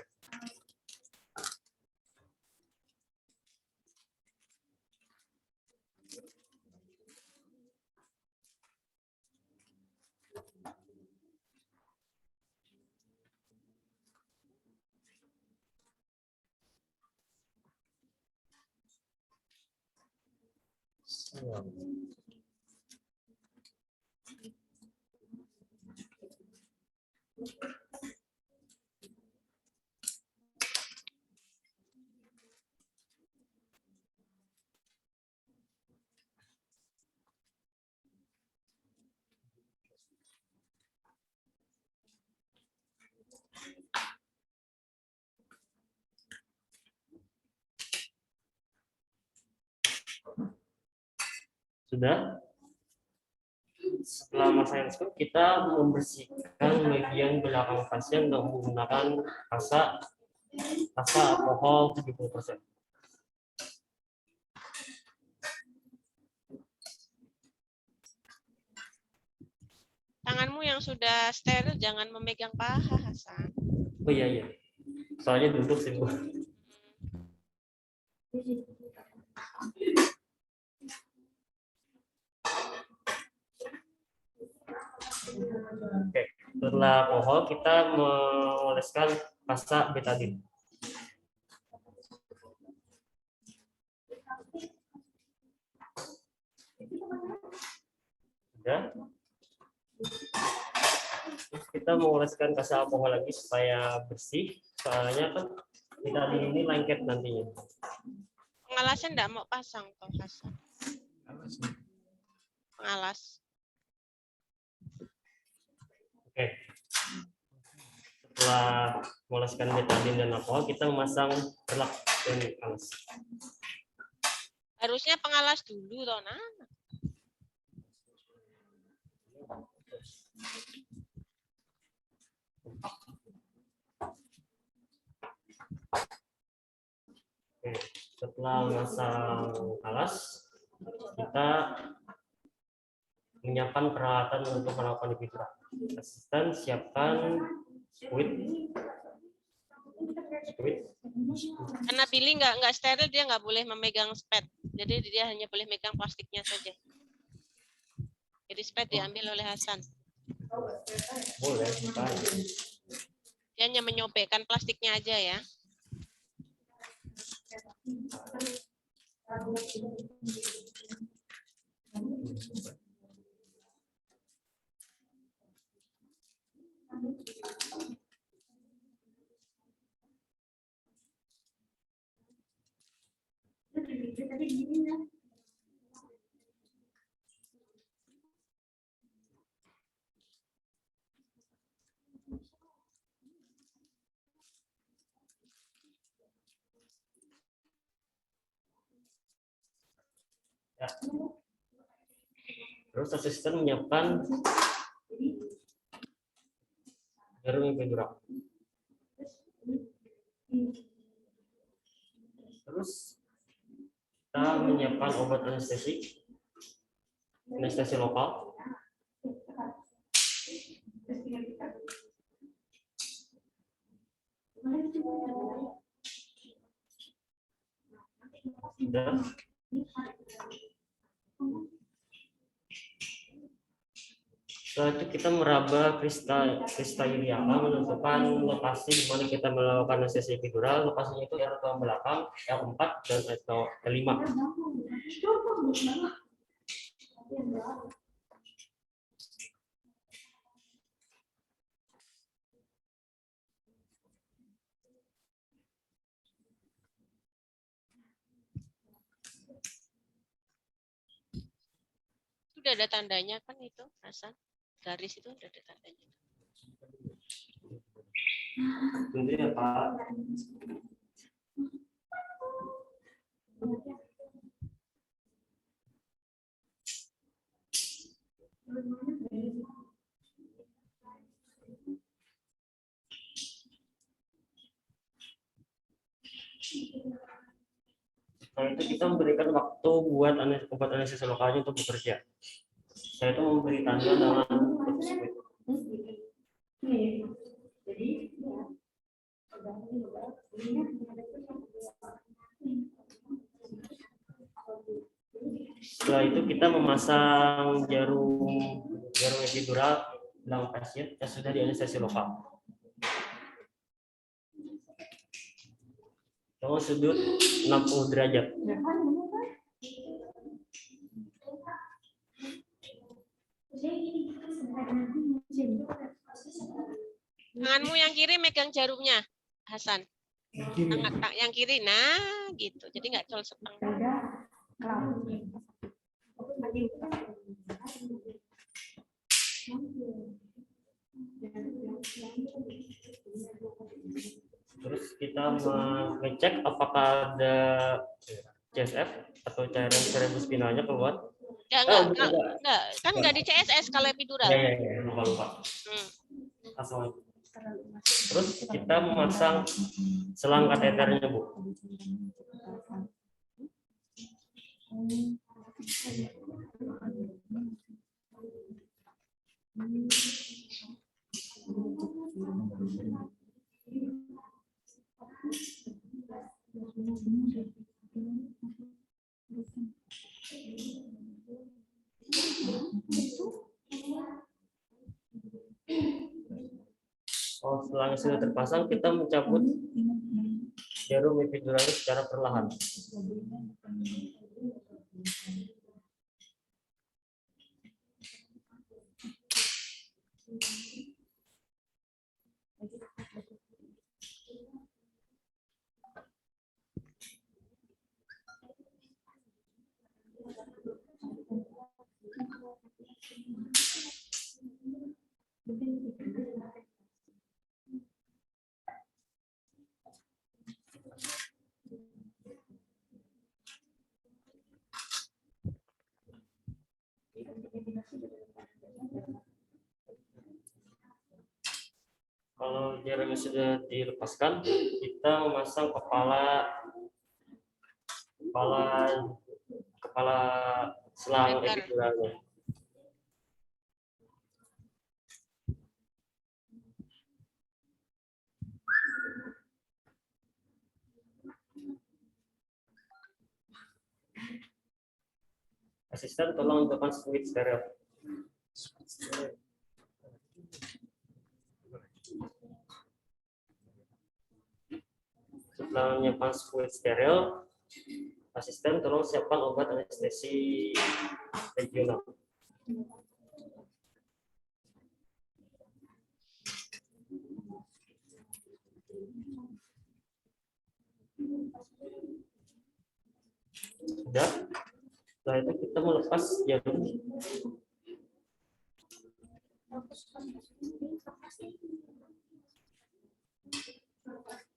Sudah? Setelah masa endoskop, kita membersihkan bagian belakang pasien dengan menggunakan pasta alkohol 70%. Tanganmu yang sudah steril jangan memegang paha, Hasan. Oh iya. Soalnya duduk sih, Bu. Oke, setelah alkohol kita mengoleskan pasta betadine. Sudah. Terus kita mengoleskan kasa alkohol lagi supaya bersih. Soalnya kan betadin ini lengket nantinya. Pengalasnya enggak mau pasang toh Hasan. Pengalas. Oke. Setelah mengoleskan betadin dan alkohol, kita memasang perlak dan alas. Harusnya pengalas dulu toh, nah. Oke. Setelah memasang alas, kita menyiapkan peralatan untuk melakukan epidural. Asisten siapkan squid. Karena Billy nggak steril, dia nggak boleh memegang spet. Jadi dia hanya boleh megang plastiknya saja. Jadi spet diambil oleh Hasan. Boleh. Dia hanya menyobekkan plastiknya aja ya. Ya. Terus asisten menyiapkan jarum epidural. Terus kita menyiapkan obat anestesi lokal. Dan setelah itu kita meraba kristalia menentukan lokasi di mana kita melakukan anestesi epidural. Lokasinya itu R2 belakang, L4 dan L5. Sudah ada tandanya kan itu, Hasan? Garis itu udah ada tandanya. Tunggu ya Pak. Setelah itu kita memberikan waktu buat obat anestesi lokalnya untuk bekerja. Saya itu memberi tanda dengan squid. Setelah itu kita memasang jarum epidural dalam pasien yang sudah dianestesi lokal. Dengan sudut 60 derajat. Tanganmu yang kiri megang jarumnya, Hasan. Yang kiri, nah gitu. Jadi nggak col sepang. Terus kita mengecek apakah ada CSF atau cairan cerebrospinalnya keluar. Enggak, kan nggak di CSS kalau epidural. Ya, lupa. Terus kita memasang selang kateternya, Bu. Setelah sudah terpasang, kita mencabut jarum epiduralnya secara perlahan. Kalau jaraknya sudah dilepaskan, kita memasang kepala selang Lebar. epiduralnya. Asisten tolong tekan switch stereo. Setelah menyiapkan switch stereo, asisten tolong siapkan obat anestesi regional. Sudah. Setelah itu kita melepas jarum.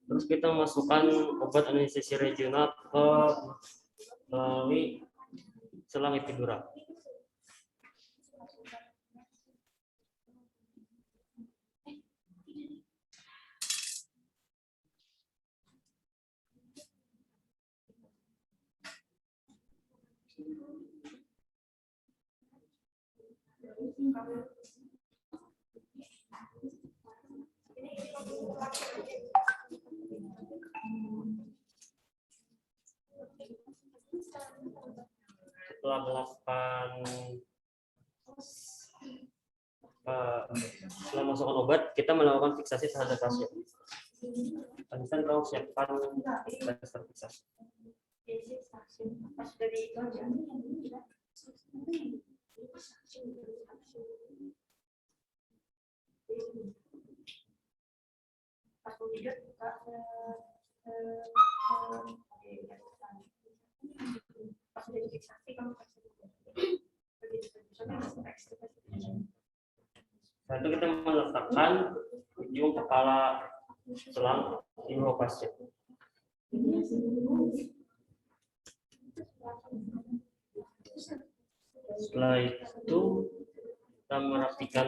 Terus kita masukkan obat anestesi regional ke melalui selang epidural. Setelah melakukan setelah masukkan obat, kita melakukan fiksasi terhadap pasien. Asisten tolong siapkan plaster fiksasi. Setelah itu kita meletakkan ujung kepala selang di bawah pasien. Setelah itu kita merapikan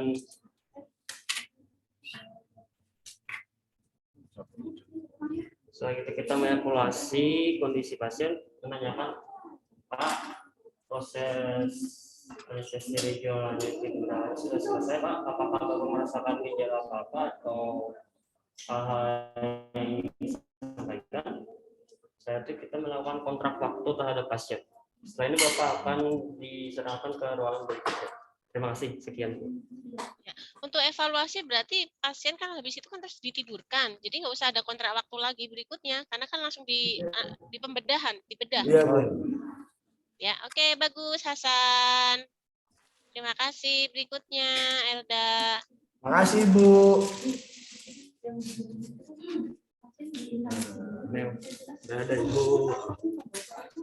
setelah itu kita mengevaluasi kondisi pasien, menanyakan Pak, proses anestesi regional epidural sudah selesai Pak, apakah Bapak merasakan gejala apa-apa atau hal-hal yang ingin disampaikan? Setelah itu kita melakukan kontrak waktu terhadap pasien. Setelah ini Bapak akan diserahkan ke ruangan berikutnya. Terima kasih, sekian. Ya. Untuk evaluasi berarti pasien kan habis itu kan terus ditidurkan. Jadi nggak usah ada kontrak waktu lagi berikutnya karena kan langsung di pembedahan, dibedah. Iya, Bu. Ya, oke, bagus Hasan. Terima kasih. Berikutnya Elda. Makasih, Bu. Sudah ada Ibu.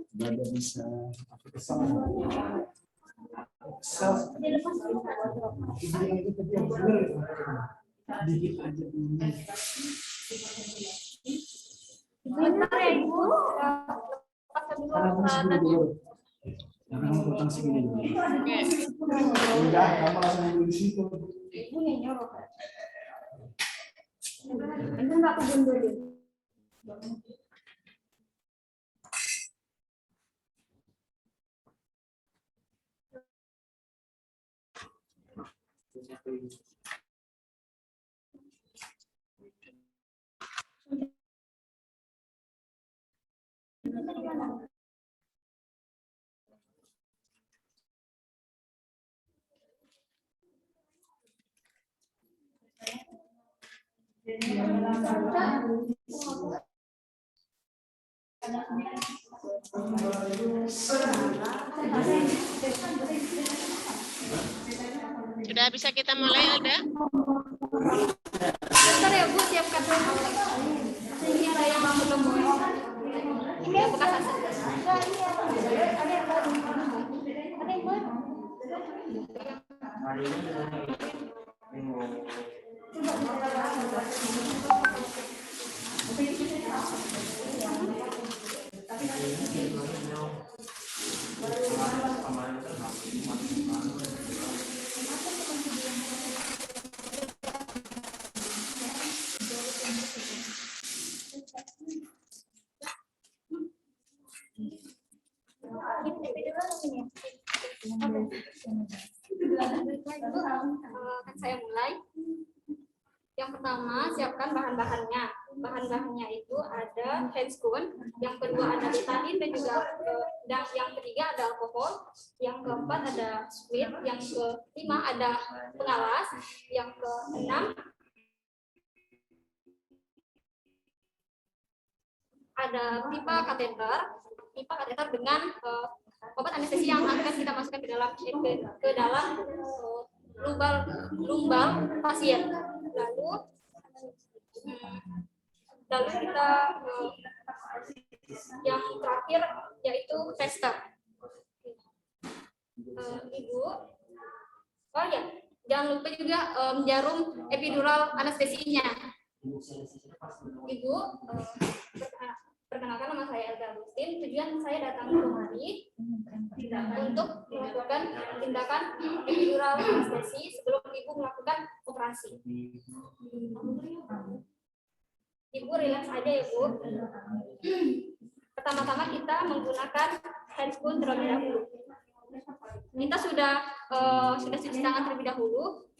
Sudah ada bisa. Dikit aja dulu. Bentar ya Ibu. Karena aku segini dulu. Karena kamu potong segini dulu. Enggak, kamu langsung dulu di situ. Ibu nih nyuruh. Ini enggak aku dulu. Sudah bisa kita mulai, Elda? Bentar ya Bu, siapkan dulu. Ini ada yang belum mulai. Ini yang bekas asap. Ada yang baru. Akan saya mulai. Yang pertama, siapkan bahan-bahannya. Bahan-bahannya itu ada handscoon, yang kedua ada betadine dan yang ketiga ada alkohol, yang keempat ada squid, yang kelima ada pengawas, yang keenam ada pipa kateter dengan obat anestesi yang akan kita masukkan ke dalam lumbal pasien. Lalu kita yang terakhir yaitu tester. Ibu, oh ya, jangan lupa juga jarum epidural anestesinya. Ibu, perkenalkan nama saya Elga Agustin. Tujuan saya datang kemari untuk melakukan tindakan epidural anestesi sebelum ibu melakukan operasi. Ibu relax aja ya Bu. Pertama-tama kita menggunakan handscoon terlebih dahulu. Kita sudah cuci tangan terlebih dahulu.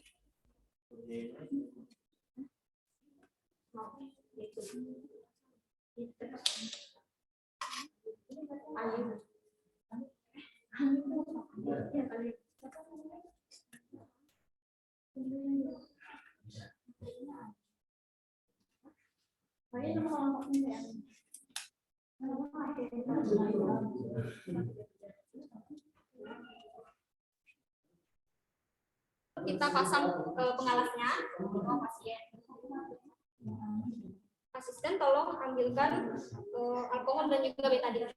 Kita pasang pengalasnya pasien. Asisten tolong ambilkan alkohol dan juga betadine.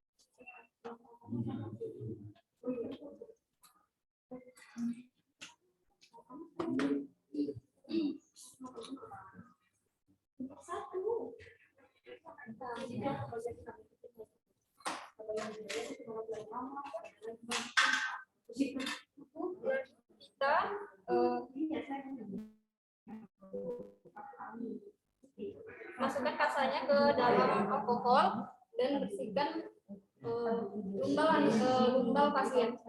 Kita masukkan kasanya ke dalam alkohol dan bersihkan lumbal pasien.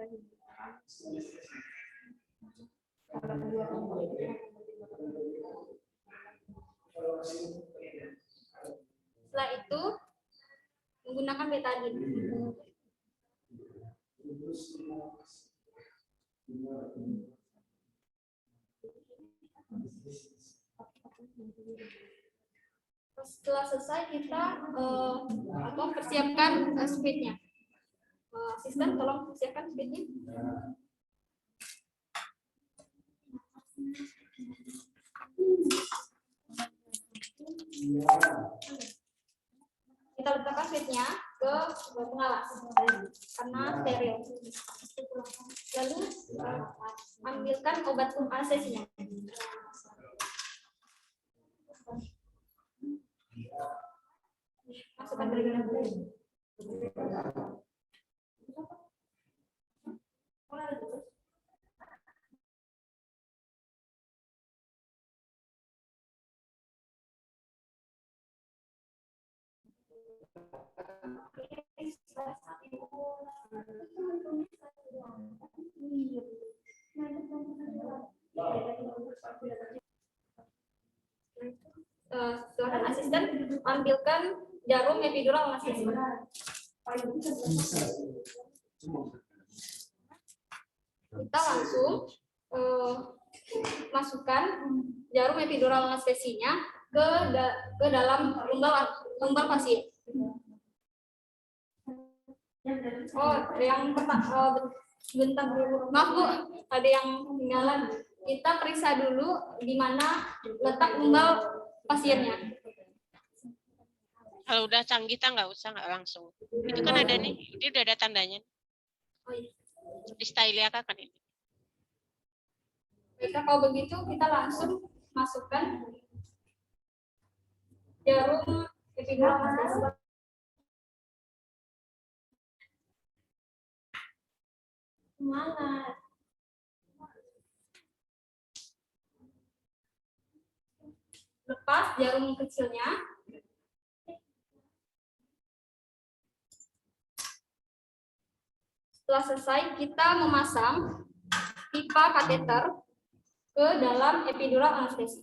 Setelah itu menggunakan betadine. Setelah selesai kita persiapkan speednya. Asisten tolong persiapkan speednya. Kita letakkan speednya ke pengalas karena steril. Lalu ambilkan obat anestesinya. Masukkan ke dalam. Silakan asisten ambilkan jarum epidural anestesi. Kita langsung masukkan jarum epidural anestesinya ke dalam lumbal pasien. Oh, yang pertama, bentar dulu. Maaf Bu, ada yang ketinggalan. Kita periksa dulu di mana letak lumbal pasiennya. Kalau udah canggih kita nggak langsung. Itu kan ada nih, ini udah ada tandanya. Oh, iya. Di style kan ini. Baiklah, kalau begitu kita langsung masukkan jarum epidural anestesi. Semangat. Lepas jarum kecilnya. Setelah selesai, kita memasang pipa kateter ke dalam epidural anestesi.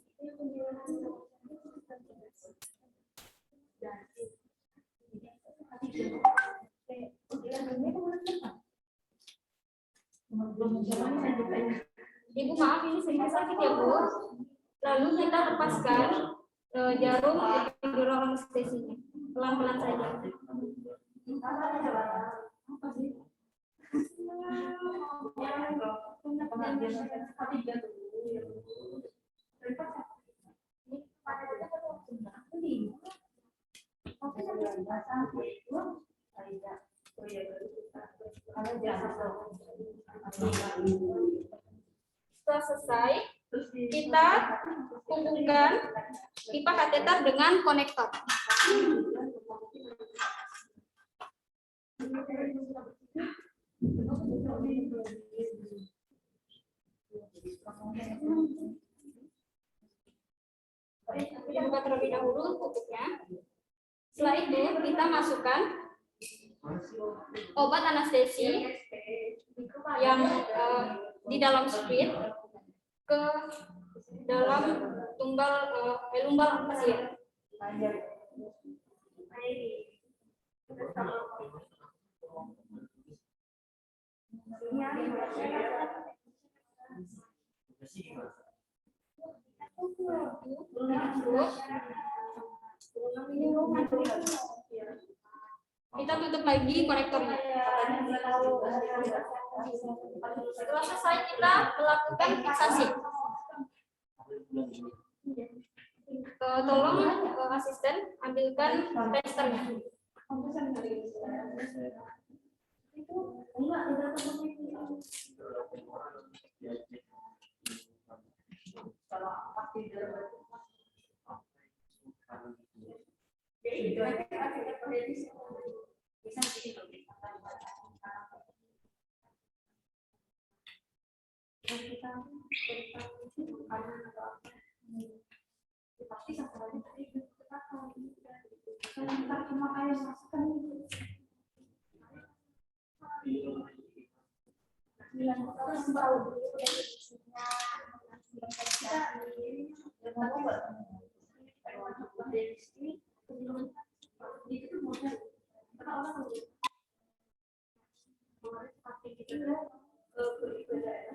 Ibu, maaf ini sedikit sakit ya, Bu. Lalu kita lepaskan jarum epidural anestesinya. Pelan-pelan saja. Setelah selesai, kita hubungkan pipa kateter dengan konektor. Dibuka terlebih dahulu tutupnya. Setelah itu kita masukkan obat anestesi yang di dalam speed ke dalam lumbal pasien. Kita tutup lagi konektornya. Setelah selesai kita melakukan fiksasi. Tolong asisten ambilkan testernya.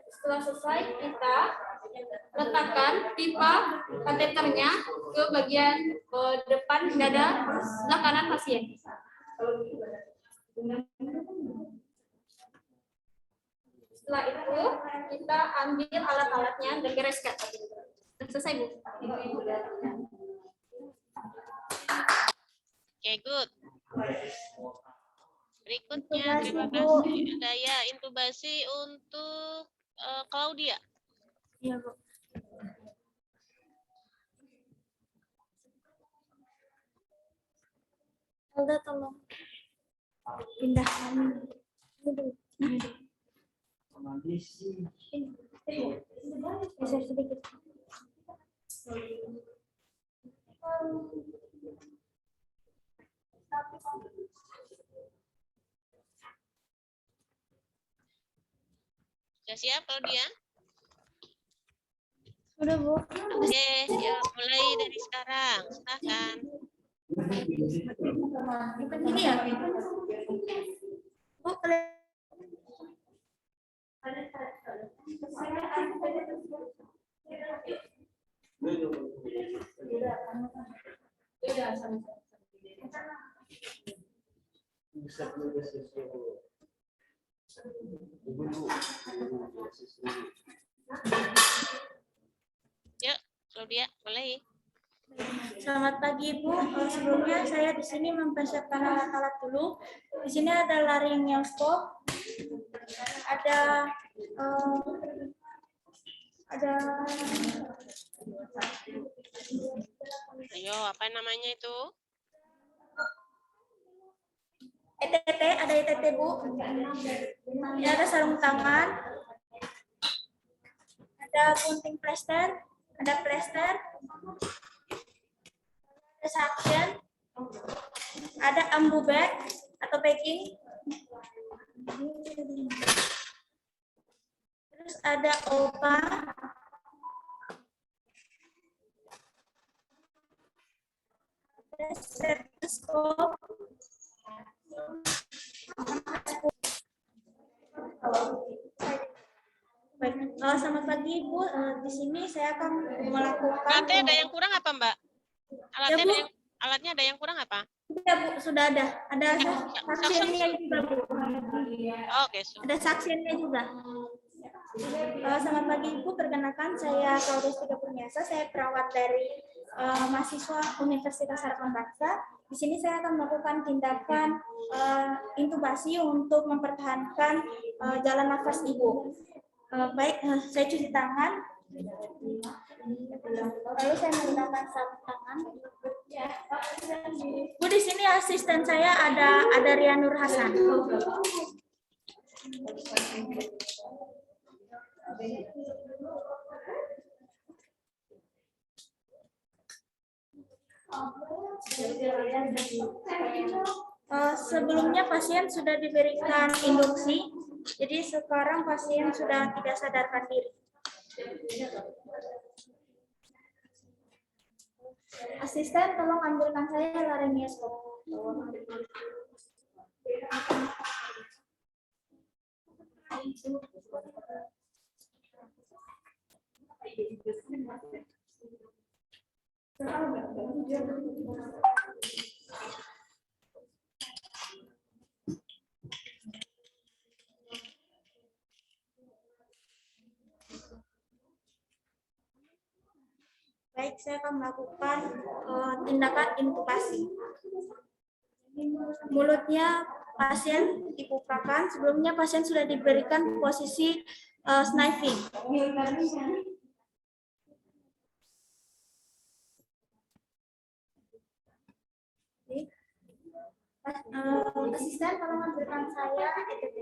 Setelah selesai, kita letakkan pipa kateternya ke bagian depan dada sebelah kanan pasien. Setelah itu, kita ambil alat-alatnya dan bereskan. Selesai, Bu. Oke, good. Berikutnya, terima kasih. Ada ya intubasi untuk Claudia. Iya, Bu. Alda, tolong pindahkan ini dulu. Geser sedikit. Sudah siap, Claudia? Udah, Bu. Oke, ya mulai dari sekarang. Silakan. Bukan ini ya? Oh, Yuk, Claudia, mulai. Selamat pagi, Ibu. Sebelumnya saya di sini mempersiapkan alat-alat dulu. Di sini ada laryngoscope, ada ada Ayo, apa namanya itu? ETT, ada ETT Bu. Ini ada sarung tangan, ada gunting plester, ada plester, ada suction, ada ambu bag atau packing, terus ada OPA, ada stetoskop, baik. Selamat pagi Ibu. Di sini saya akan melakukan. Alatnya ada yang kurang apa, Mbak? Alatnya Ya, Bu. alatnya ada yang kurang apa? Sudah Bu, sudah ada. Ada saksiannya juga Bu. Oke, sudah. Ada saksiannya juga. Selamat pagi Ibu, perkenalkan saya Claudia Purniasa, saya perawat dari mahasiswa Universitas Harapan Bangsa. Di sini saya akan melakukan tindakan intubasi untuk mempertahankan jalan nafas Ibu. Baik, saya cuci tangan. Lalu saya menggunakan sarung tangan. Bu, di sini asisten saya ada Rian Nur Hasan. Sebelumnya pasien sudah diberikan induksi, jadi sekarang pasien sudah tidak sadarkan diri. Asisten, tolong ambilkan saya laryngeoskop. Baik, saya akan melakukan tindakan intubasi. Mulutnya pasien dibukakan. Sebelumnya pasien sudah diberikan posisi sniffing. Asisten, tolong ambilkan saya ETT.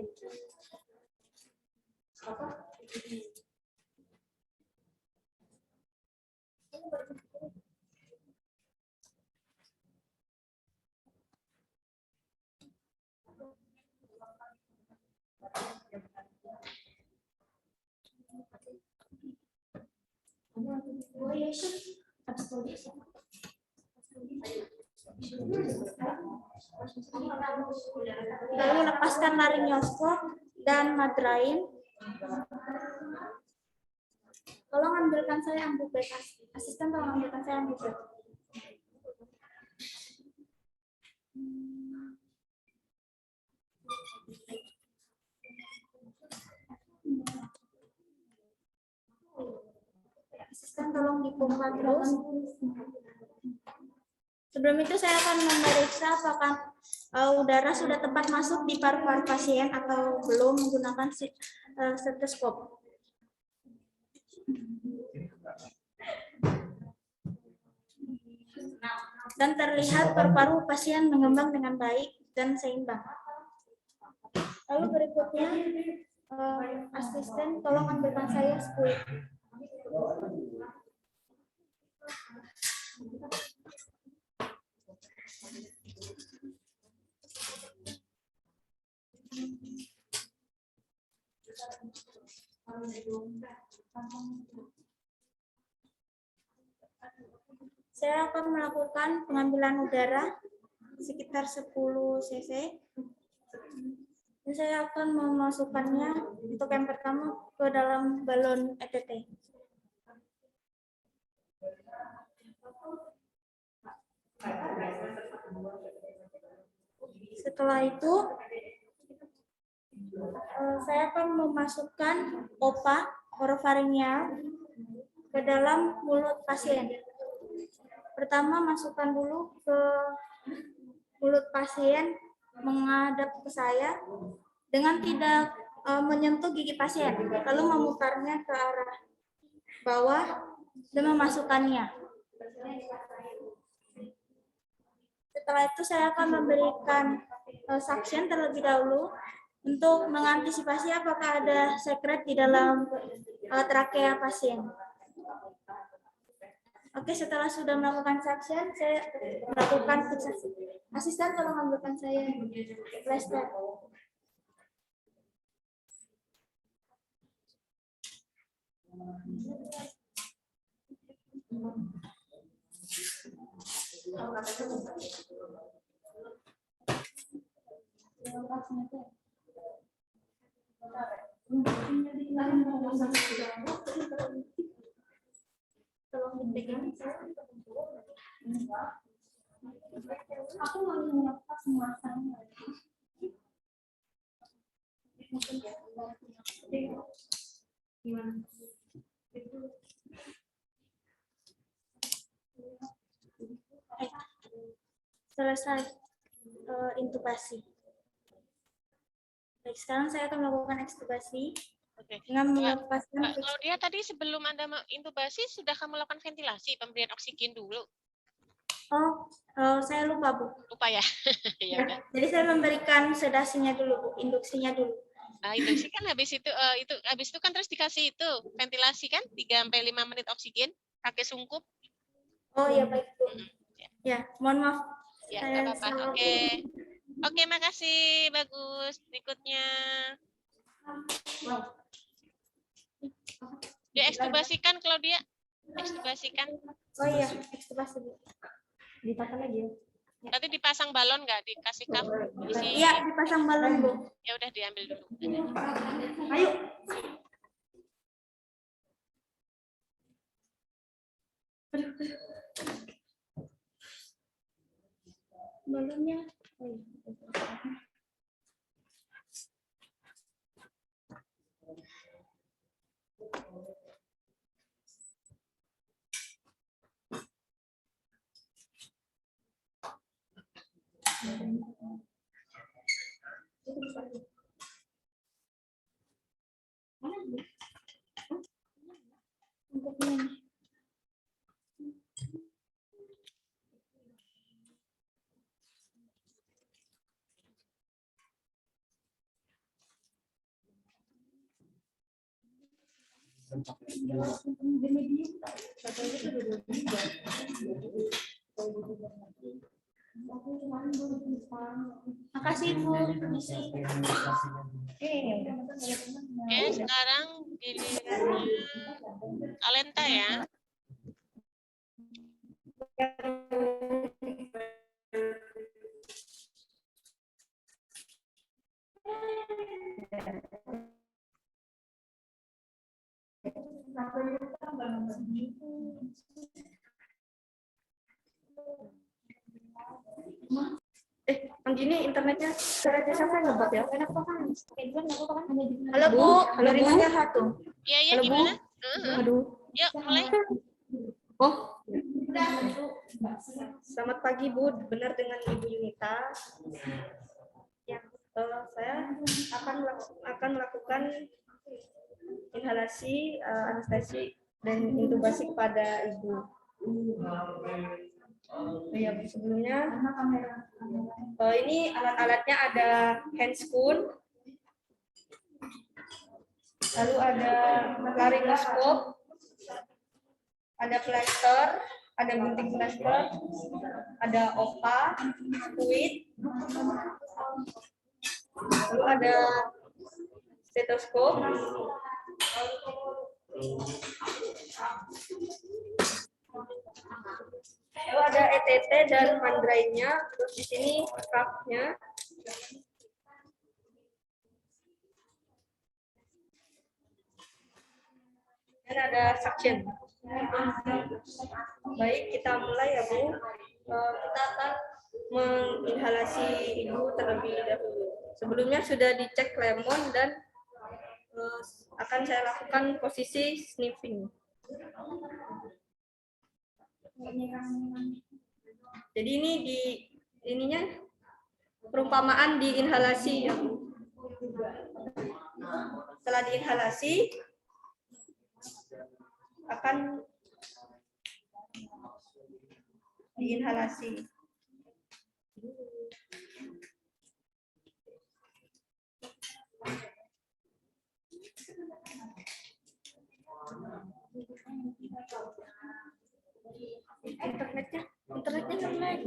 Lalu lepaskan laryngeoskop dan madrain. Tolong ambilkan saya ambubek. Asisten, tolong ambilkan saya ambubek. Asisten, tolong dipompa terus. Sebelum itu saya akan memeriksa apakah udara sudah tepat masuk di paru-paru pasien atau belum menggunakan stetoskop. Dan terlihat paru-paru pasien mengembang dengan baik dan seimbang. Lalu berikutnya, asisten tolong ambilkan saya squeeze. Saya akan melakukan pengambilan udara sekitar 10 cc. Dan saya akan memasukkannya untuk yang pertama ke dalam balon ETT. Setelah itu, saya akan memasukkan OPA orofaringeal ke dalam mulut pasien. Pertama, masukkan dulu ke mulut pasien menghadap ke saya dengan tidak menyentuh gigi pasien, lalu memutarnya ke arah bawah dan memasukkannya. Setelah itu saya akan memberikan suction terlebih dahulu untuk mengantisipasi apakah ada sekret di dalam trakea pasien. Oke, setelah sudah melakukan suction, saya melakukan fiksasi. Asisten tolong ambilkan saya plaster. Tolong dipegang. Aku mau melakukan semua sama. Gimana? Selesai intubasi. Baik, sekarang saya akan melakukan ekstubasi Oke. dengan melepaskan. Mbak Claudia, tadi sebelum Anda intubasi, sudah kamu lakukan ventilasi, pemberian oksigen dulu? Oh, saya lupa, Bu. Lupa ya? Ya udah. Jadi saya memberikan sedasinya dulu, Bu, induksinya dulu. Induksi kan habis itu, habis itu kan terus dikasih itu ventilasi kan 3-5 menit oksigen pakai sungkup. Oh ya, baik, Bu. Ya, mohon maaf. Ya, Saya nggak apa-apa. salah, Bu. Oke, makasih. Bagus. Berikutnya. Diekstubasikan, Claudia. Ekstubasikan. Oh iya, ekstubasi, Bu. Dipasang lagi ya? Tadi dipasang balon nggak? Dikasih cup? Iya, dipasang balon, Bu. Ya udah diambil dulu. Ayo. Balonnya. Oh, iya. Untuk ini. Makasih, Bu. Oke, sekarang gilirannya Alenta ya. Gini internetnya siapa yang ngebat ya? Halo, Bu. Halo, Dari Bu. Naga Satu. Iya, iya, Halo, Bu. gimana? Aduh. Yuk, mulai. Oh. Selamat pagi, Bu. Benar dengan Ibu Yunita. Ya, saya akan melakukan inhalasi, anestesi dan intubasi kepada Ibu. Ya, sebelumnya ini alat-alatnya ada handscoon, lalu ada laryngoskop, ada plaster, ada gunting plaster, ada opa, squid, lalu ada stetoskop, lalu ada ETT dan mandrainnya, terus di sini cupnya. Dan ada suction. Baik, kita mulai ya, Bu. Kita akan menginhalasi Ibu terlebih dahulu. Sebelumnya sudah dicek lemon dan akan saya lakukan posisi sniffing. Jadi ini ininya perumpamaan di inhalasi ya, Bu. Setelah diinhalasi, akan diinhalasi. Internetnya nge-lag.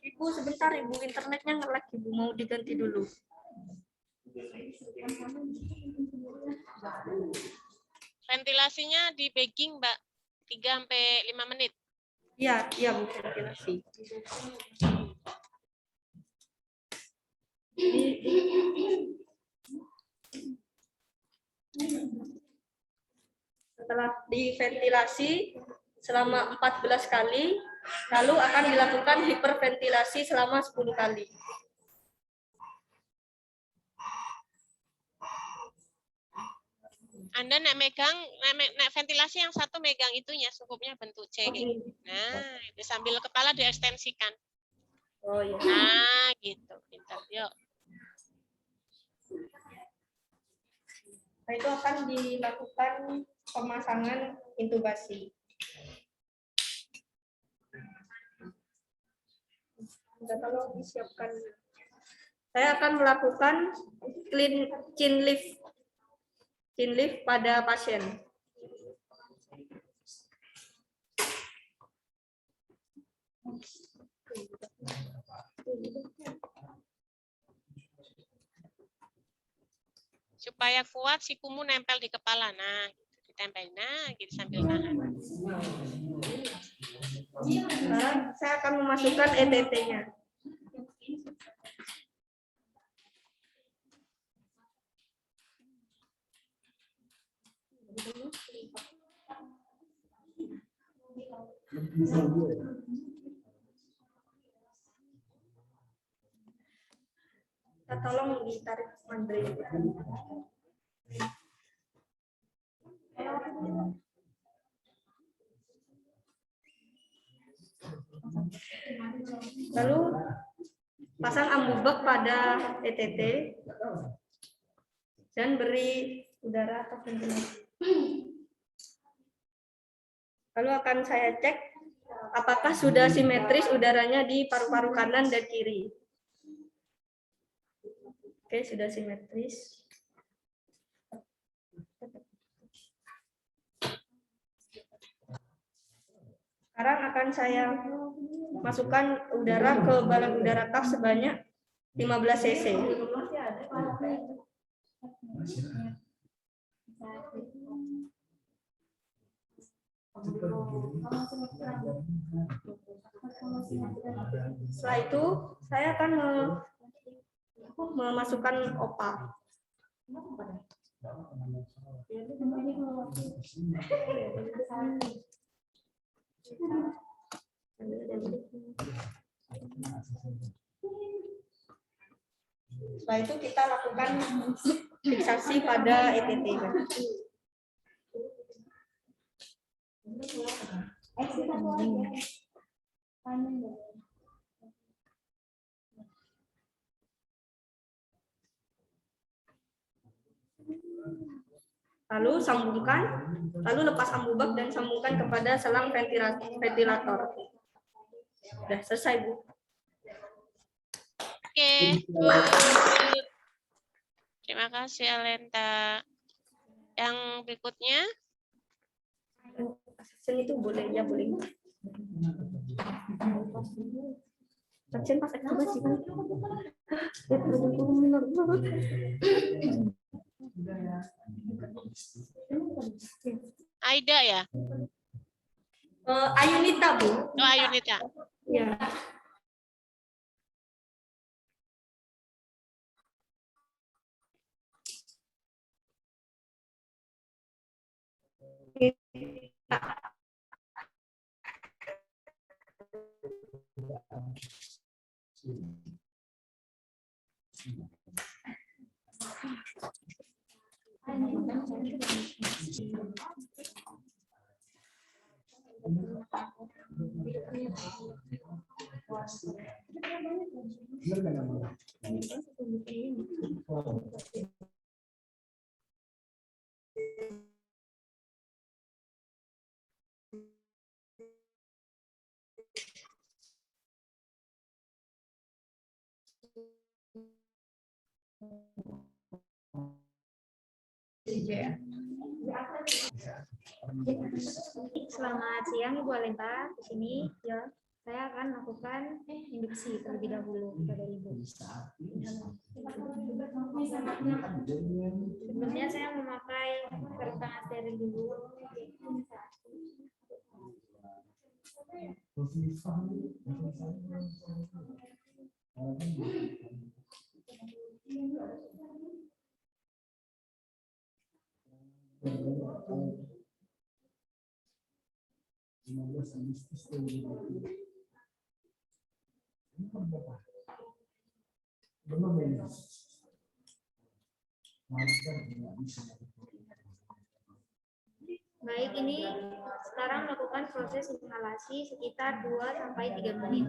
Ibu sebentar, Ibu, internetnya nge-lag, Ibu, mau diganti dulu. Ventilasinya di bagging, Mbak, 3-5 menit. Iya, iya, Bu, ventilasi. Setelah diventilasi selama 14 kali, lalu akan dilakukan hiperventilasi selama 10 kali. Anda nek ventilasi yang satu megang itunya, sukupnya bentuk C. Nah, itu sambil kepala diekstensikan. Oh iya. Nah, gitu. Pintar. Yuk. Nah, itu akan dilakukan pemasangan intubasi. Sudah, tolong disiapkan. Saya akan melakukan chin lift pada pasien. Supaya kuat sikumu nempel di kepala. Nah, gitu. Ditempel. Nah, gitu sambil nahan. Sekarang saya akan memasukkan ETT-nya. Kita tolong ditarik Andre. Lalu pasang ambubek pada ETT dan beri udara atau ventilasi. Lalu akan saya cek apakah sudah simetris udaranya di paru-paru kanan dan kiri. Oke, sudah simetris. Sekarang akan saya masukkan udara ke balon udara kaf sebanyak 15 cc. Setelah itu, saya akan memasukkan OPA. Setelah itu kita lakukan fiksasi pada ETT. Lalu sambungkan, lalu lepas ambubek dan sambungkan kepada selang ventilator. Sudah selesai, Bu. Oke. Good. Terima kasih, Alenta. Yang berikutnya? Pasien itu boleh, ya boleh. Pasien pas ekstubasi kan? Aida ya? Ayunita, Bu. Oh, Ayunita. Ya. Selamat siang Ibu Alenta. Di sini ya saya akan melakukan induksi terlebih dahulu kepada Ibu. Sebelumnya saya memakai sarung tangan steril dulu. Baik, ini sekarang melakukan proses inhalasi sekitar 2-3 menit.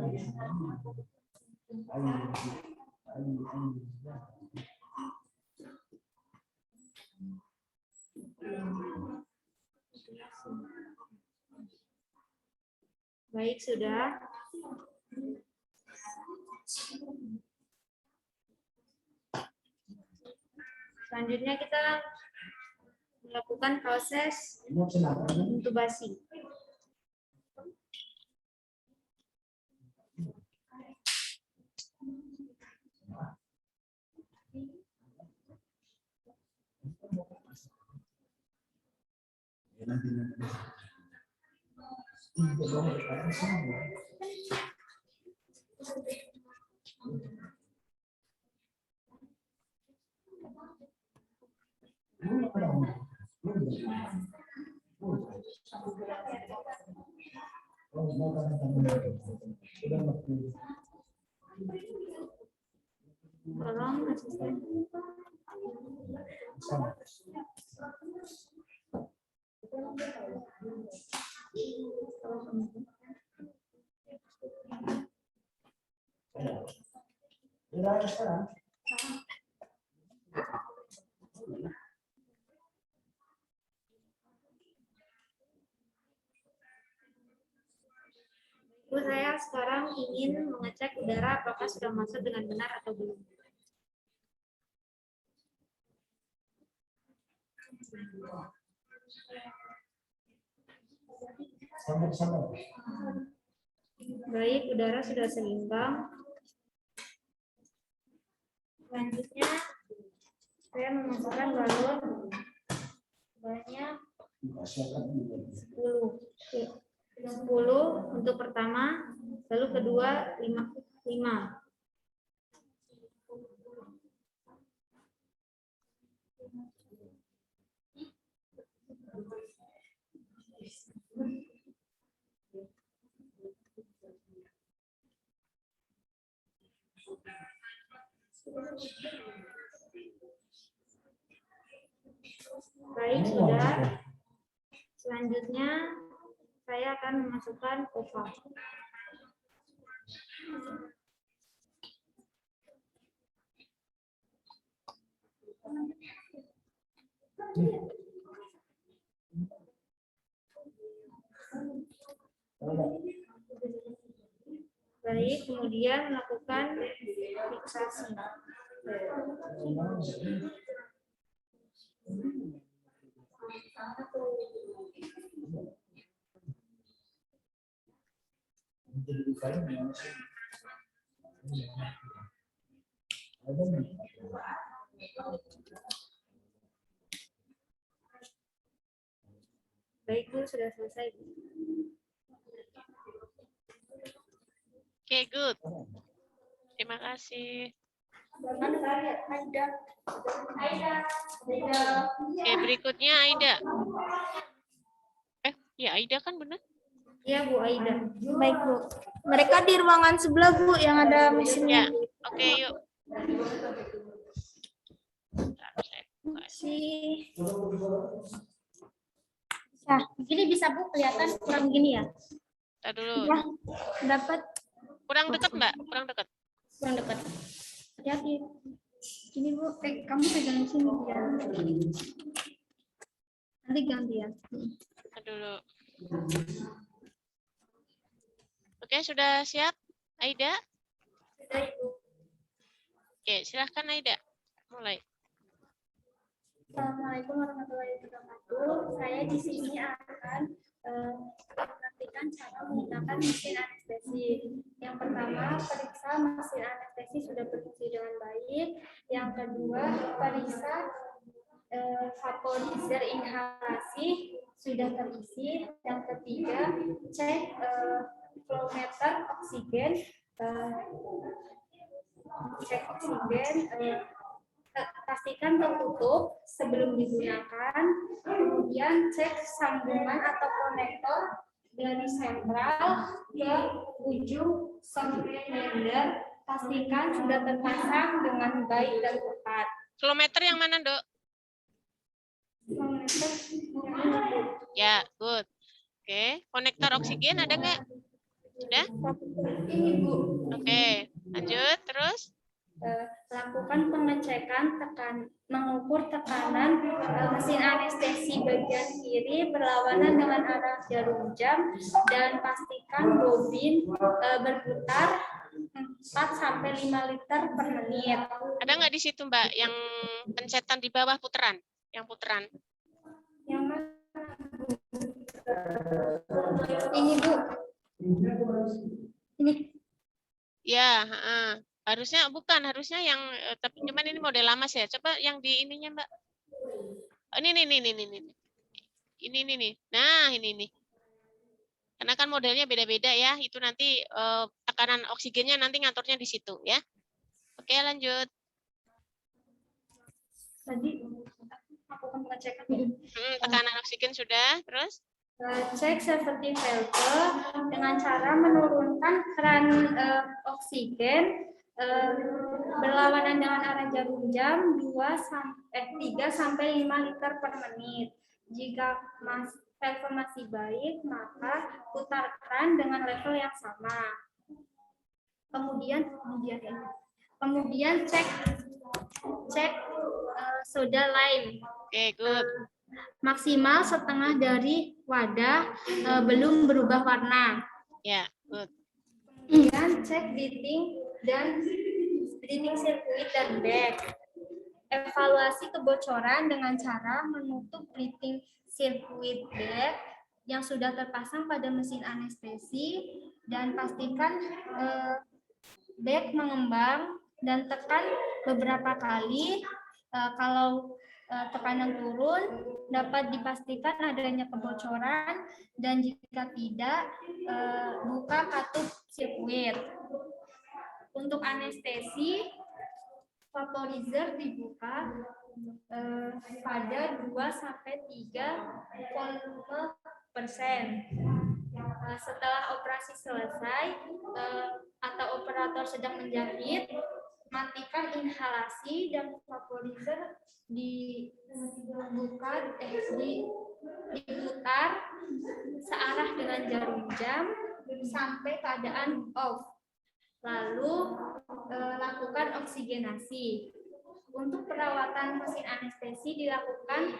Baik, sudah. Selanjutnya kita melakukan proses intubasi. Tolong asisten. Bu, saya sekarang ingin mengecek udara apakah sudah masuk dengan benar atau belum. Baik, udara sudah seimbang. Selanjutnya, saya memasukkan balon banyak 10 untuk pertama, lalu kedua 5. Baik, sudah. Selanjutnya saya akan memasukkan oval. Baik, kemudian melakukan fiksasi. Baik, Bu, sudah selesai. Oke, good. Terima kasih. Oke, berikutnya Aida. Ya Aida kan benar? Iya, Bu Aida. Baik, Bu. Mereka di ruangan sebelah, Bu, yang ada mesinnya. Ya, oke, yuk. Nah, begini bisa, Bu, kelihatan kurang gini ya? Kita dulu. Ya, dapat. Kurang dekat, Mbak? Kurang dekat. Kurang dekat. Hati-hati. Ini, Bu, kamu pegang sini ya. Nanti gantian. Kita dulu. Oke, sudah siap, Aida? Sudah, Ibu. Oke, silahkan Aida. Mulai. Assalamualaikum warahmatullahi wabarakatuh. Saya di sini akan mempraktikkan cara menggunakan mesin anestesi. Yang pertama, periksa mesin anestesi sudah berfungsi dengan baik. Yang kedua, periksa vaporizer inhalasi sudah terisi. Yang ketiga, cek flow meter oksigen. Cek oksigen. Pastikan tertutup sebelum digunakan. Kemudian cek sambungan atau konektor dari sentral ke ujung soundbender. Pastikan sudah terpasang dengan baik dan tepat. Kilometer yang mana, Dok? Ya, good. Oke, konektor oksigen ada nggak? Sudah? Ini Bu. Oke, lanjut terus. Lakukan pengecekan mengukur tekanan mesin anestesi bagian kiri berlawanan dengan arah jarum jam dan pastikan bobin berputar 4-5 liter per menit. Ada nggak di situ Mbak yang pencetan di bawah puteran? Yang puteran. Yang mana? Ini Bu. Ini. Ya, harusnya bukan, harusnya yang tapi cuman ini model lama sih ya. Coba yang di ininya Mbak. Oh, ini. Ini nih. Nah, ini nih. Karena kan modelnya beda-beda ya. Itu nanti tekanan oksigennya nanti ngaturnya di situ ya. Oke, lanjut. Tadi aku akan pengecekan. Tekanan oksigen sudah, terus? Cek safety valve dengan cara menurunkan keran oksigen berlawanan dengan arah jarum jam 3-5 liter per menit. Jika valve masih baik, maka putar keran dengan level yang sama. Kemudian cek soda lime. Oke, good. Maksimal setengah dari wadah belum berubah warna. Ya, good. Kemudian cek breathing circuit dan back. Evaluasi kebocoran dengan cara menutup breathing circuit back yang sudah terpasang pada mesin anestesi dan pastikan back mengembang dan tekan beberapa kali. Kalau tekanan turun, dapat dipastikan adanya kebocoran, dan jika tidak, buka katup sirkuit. Untuk anestesi, vaporizer dibuka pada 2-3 volume persen. Setelah operasi selesai atau operator sedang menjahit, matikan inhalasi dan vaporizer diputar searah dengan jarum jam sampai keadaan off. Lalu lakukan oksigenasi. Untuk perawatan mesin anestesi dilakukan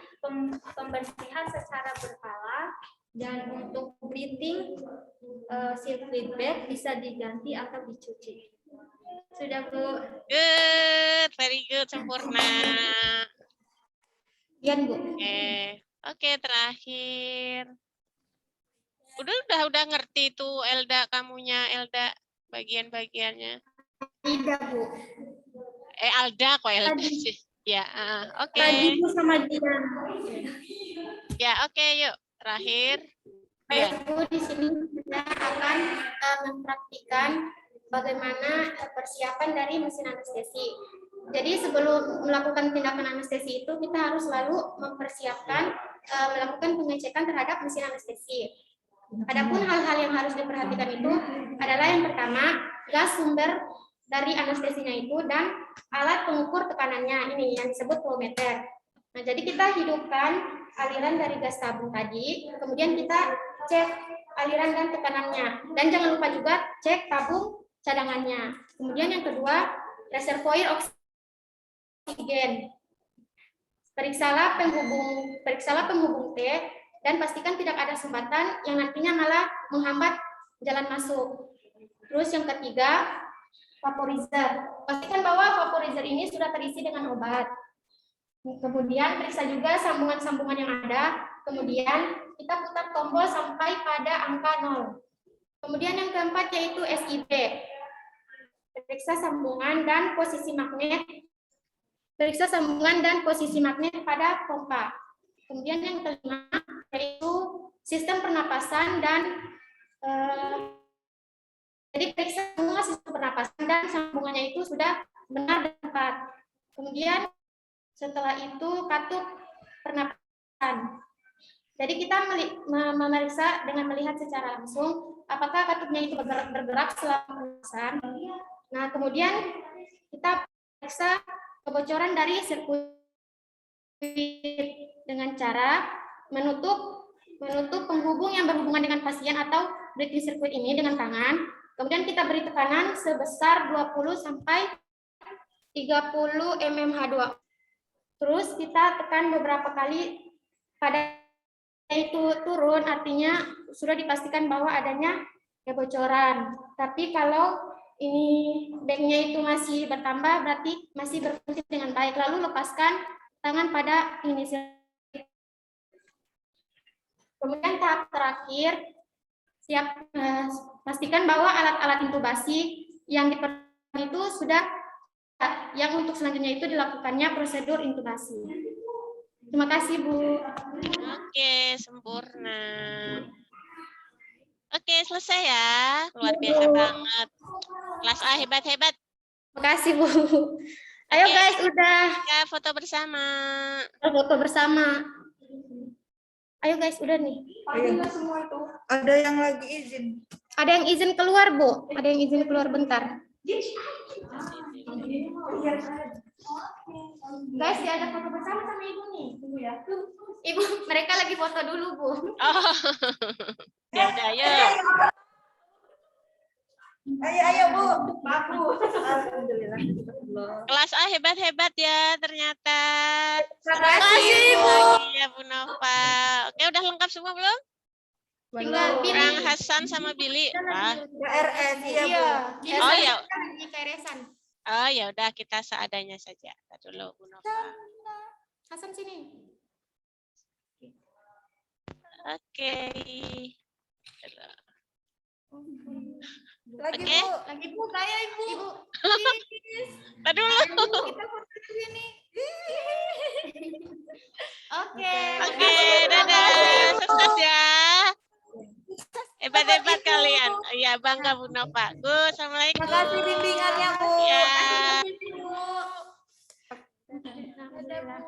pembersihan secara berkala, dan untuk breathing circuit bed bisa diganti atau dicuci. Sudah Bu. Good, very good, sempurna. Yan Bu. Oke, terakhir. Udah ngerti tuh Elda, Elda bagian-bagiannya. Tidak Bu. Alda kok Elda sih. Ya, oke. Tadi Bu sama Dian. Ya, oke, yuk. Terakhir. Ya. Bu, di sini kita akan mempraktikkan bagaimana persiapan dari mesin anestesi. Jadi sebelum melakukan tindakan anestesi itu kita harus selalu mempersiapkan melakukan pengecekan terhadap mesin anestesi. Adapun hal-hal yang harus diperhatikan itu adalah yang pertama, gas sumber dari anestesinya itu dan alat pengukur tekanannya, ini yang disebut flow meter. Nah, jadi kita hidupkan aliran dari gas tabung tadi, kemudian kita cek aliran dan tekanannya, dan jangan lupa juga cek tabung cadangannya. Kemudian yang kedua, reservoir oksigen. Periksalah penghubung T dan pastikan tidak ada sumbatan yang nantinya malah menghambat jalan masuk. Terus yang ketiga, vaporizer. Pastikan bahwa vaporizer ini sudah terisi dengan obat. Kemudian periksa juga sambungan-sambungan yang ada. Kemudian kita putar tombol sampai pada angka 0. Kemudian yang keempat yaitu SIP. Periksa sambungan dan posisi magnet. Periksa sambungan dan posisi magnet pada pompa. Kemudian yang kelima yaitu sistem pernapasan dan jadi periksa semua sistem pernapasan dan sambungannya itu sudah benar dan tepat. Kemudian setelah itu katup pernapasan. Jadi kita memeriksa dengan melihat secara langsung apakah katupnya itu bergerak selama pernapasan. Nah, kemudian kita periksa kebocoran dari sirkuit dengan cara menutup penghubung yang berhubungan dengan pasien atau breathing circuit ini dengan tangan. Kemudian kita beri tekanan sebesar 20 sampai 30 mmHg. Terus kita tekan beberapa kali pada itu turun, artinya sudah dipastikan bahwa adanya kebocoran. Tapi kalau ini banknya itu masih bertambah, berarti masih berfungsi dengan baik. Lalu lepaskan tangan pada inisial. Kemudian tahap terakhir, pastikan bahwa alat-alat intubasi yang diperlukan itu sudah, yang untuk selanjutnya itu dilakukannya prosedur intubasi. Terima kasih, Bu. Oke, sempurna. Oke, selesai ya. Luar biasa banget. Kelas A hebat-hebat. Terima kasih, Bu. Ayo Oke. guys, udah Ya, foto bersama. foto bersama. Ayo guys, udah nih. Ada yang lagi izin. Ada yang izin keluar, Bu. Ada yang izin keluar bentar. Guys, ya ada foto bersama sama Ibu nih. Ibu, mereka lagi foto dulu, Bu. Oh. Ya udah, yuk. Ayo Bu. Baku. Alhamdulillah. Kelas A hebat-hebat ya ternyata. Terima kasih, Bu. Ya, Bu Nova. Oke, udah lengkap semua belum? Tinggal Kurang Billy. Hasan sama Billy. Ah. RS iya Bu. Oh ya. Di KRS-an. Oh ya udah, kita seadanya saja. Kita dulu Bu Nova. Hasan sini. Oke. Lagi Oke. Bu. Lagi Bu, saya Ibu. Ibu. Kita dulu. Kita foto di sini. Oke. Oke, dadah. Sukses ya. Hebat-hebat kalian. Iya, bangga Bu Nova. Good, Assalamualaikum. Terima kasih bimbingannya Bu. Ya. Alhamdulillah.